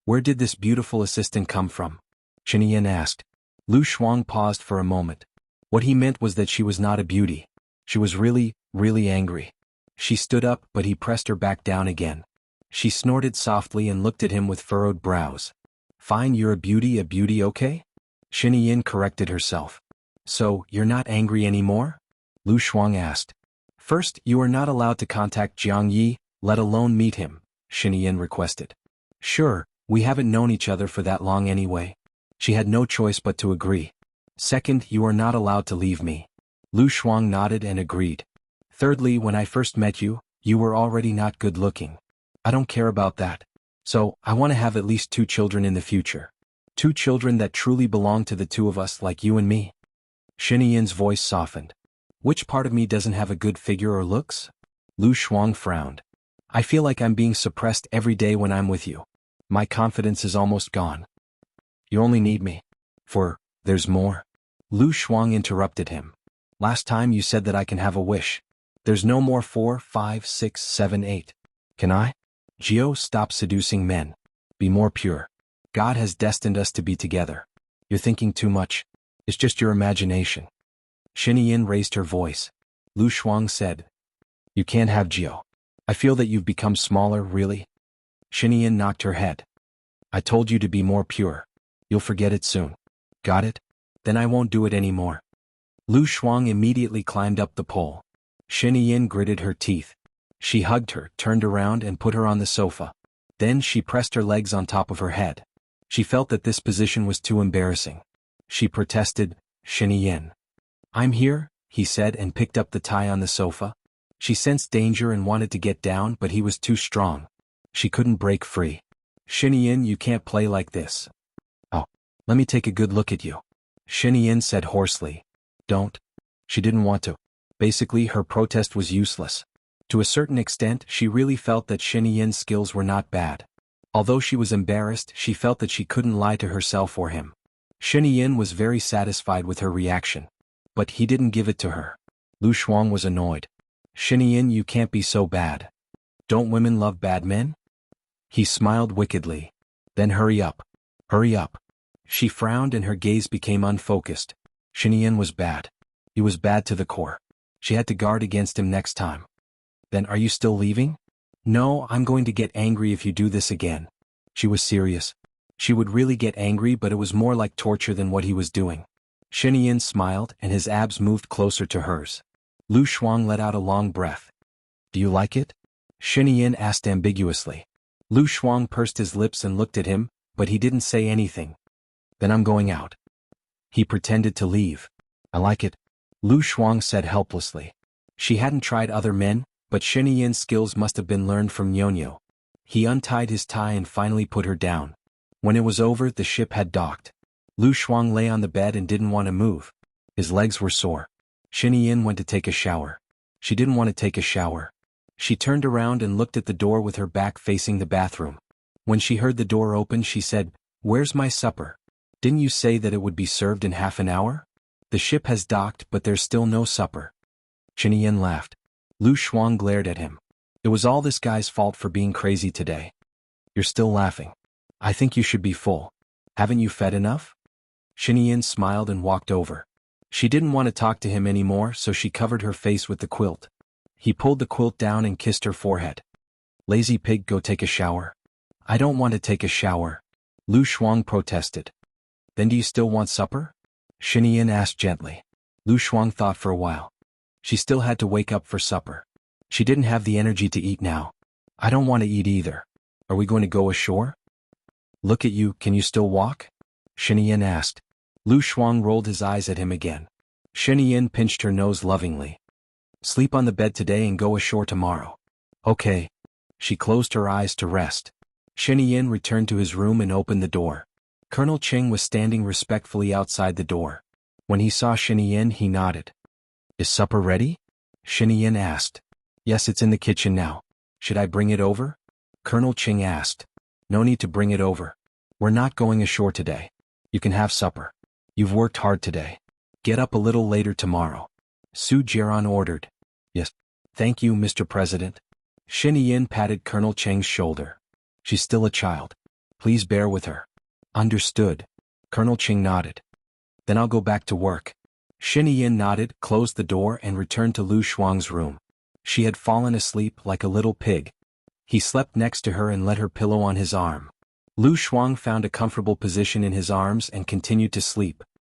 "Where did this beautiful assistant come from?" Xianxia asked. Lu Shuang paused for a moment. What he meant was that she was not a beauty. She was really, really angry. She stood up, but he pressed her back down again. She snorted softly and looked at him with furrowed brows. "Fine, you're a beauty, okay?" Xianxia corrected herself. "So, you're not angry anymore?" Lu Shuang asked. "First, you are not allowed to contact Jianghu, let alone meet him," Xianxia requested. "Sure, we haven't known each other for that long anyway." She had no choice but to agree. "Second, you are not allowed to leave me." Lu Shuang nodded and agreed. "Thirdly, when I first met you, you were already not good looking. I don't care about that. So, I want to have at least 2 children in the future. 2 children that truly belong to the 2 of us, like you and me." Xianxia's voice softened. "Which part of me doesn't have a good figure or looks?" Lu Shuang frowned. "I feel like I'm being suppressed every day when I'm with you. My confidence is almost gone." "You only need me. There's more." Lu Shuang interrupted him. "Last time you said that I can have a wish. There's no more 4, 5, 6, 7, 8. Can I? Gio, stop seducing men. Be more pure. God has destined us to be together. You're thinking too much. It's just your imagination." Xianxia raised her voice. Lu Shuang said, "You can't have Gio. I feel that you've become smaller, really." Xianxia knocked her head. "I told you to be more pure. You'll forget it soon. Got it? Then I won't do it anymore." Lu Shuang immediately climbed up the pole. Xianxia gritted her teeth. She hugged her, turned around and put her on the sofa. Then she pressed her legs on top of her head. She felt that this position was too embarrassing. She protested, "Xianxia." "I'm here," he said and picked up the tie on the sofa. She sensed danger and wanted to get down, but he was too strong. She couldn't break free. "Xianxia, you can't play like this." "Oh." Let me take a good look at you. Xianxia said hoarsely. Don't. She didn't want to. Basically, her protest was useless. To a certain extent, she really felt that Xianxia's skills were not bad. Although she was embarrassed, she felt that she couldn't lie to herself or him. Xianxia was very satisfied with her reaction. But he didn't give it to her. Lu Shuang was annoyed. Xianxia, you can't be so bad. Don't women love bad men? He smiled wickedly. Then hurry up. Hurry up. She frowned and her gaze became unfocused. Xianxia was bad. He was bad to the core. She had to guard against him next time. Then are you still leaving? No, I'm going to get angry if you do this again. She was serious. She would really get angry, but it was more like torture than what he was doing. Xianxia smiled and his abs moved closer to hers. Lu Shuang let out a long breath. Do you like it? Xianxia asked ambiguously. Lu Shuang pursed his lips and looked at him, but he didn't say anything. Then I'm going out. He pretended to leave. I like it. Lu Shuang said helplessly. She hadn't tried other men, but Xianxia's skills must have been learned from Nyonyo. He untied his tie and finally put her down. When it was over, the ship had docked. Lu Shuang lay on the bed and didn't want to move. His legs were sore. Xianxia went to take a shower. She didn't want to take a shower. She turned around and looked at the door with her back facing the bathroom. When she heard the door open, she said, "Where's my supper? Didn't you say that it would be served in half an hour? The ship has docked, but there's still no supper." Xianxia laughed. Lu Shuang glared at him. It was all this guy's fault for being crazy today. You're still laughing. I think you should be full. Haven't you fed enough? Xianxia smiled and walked over. She didn't want to talk to him anymore, so she covered her face with the quilt. He pulled the quilt down and kissed her forehead. Lazy pig, go take a shower. I don't want to take a shower. Lu Shuang protested. Then do you still want supper? Xianxia asked gently. Lu Shuang thought for a while. She still had to wake up for supper. She didn't have the energy to eat now. I don't want to eat either. Are we going to go ashore? Look at you, can you still walk? Xianxia asked. Lu Shuang rolled his eyes at him again. Xianxia pinched her nose lovingly. Sleep on the bed today and go ashore tomorrow. Okay. She closed her eyes to rest. Xianxia returned to his room and opened the door. Colonel Cheng was standing respectfully outside the door. When he saw Xianxia, he nodded. Is supper ready? Xianxia asked. Yes, it's in the kitchen now. Should I bring it over? Colonel Cheng asked. No need to bring it over. We're not going ashore today. You can have supper. You've worked hard today. Get up a little later tomorrow. Su Jiran ordered. Yes. Thank you, Mr. President. Xianxia patted Colonel Cheng's shoulder. She's still a child. Please bear with her. Understood. Colonel Cheng nodded. Then I'll go back to work. Xianxia nodded, closed the door and returned to Lu Shuang's room. She had fallen asleep like a little pig. He slept next to her and let her pillow on his arm. Lu Shuang found a comfortable position in his arms and continued to sleep,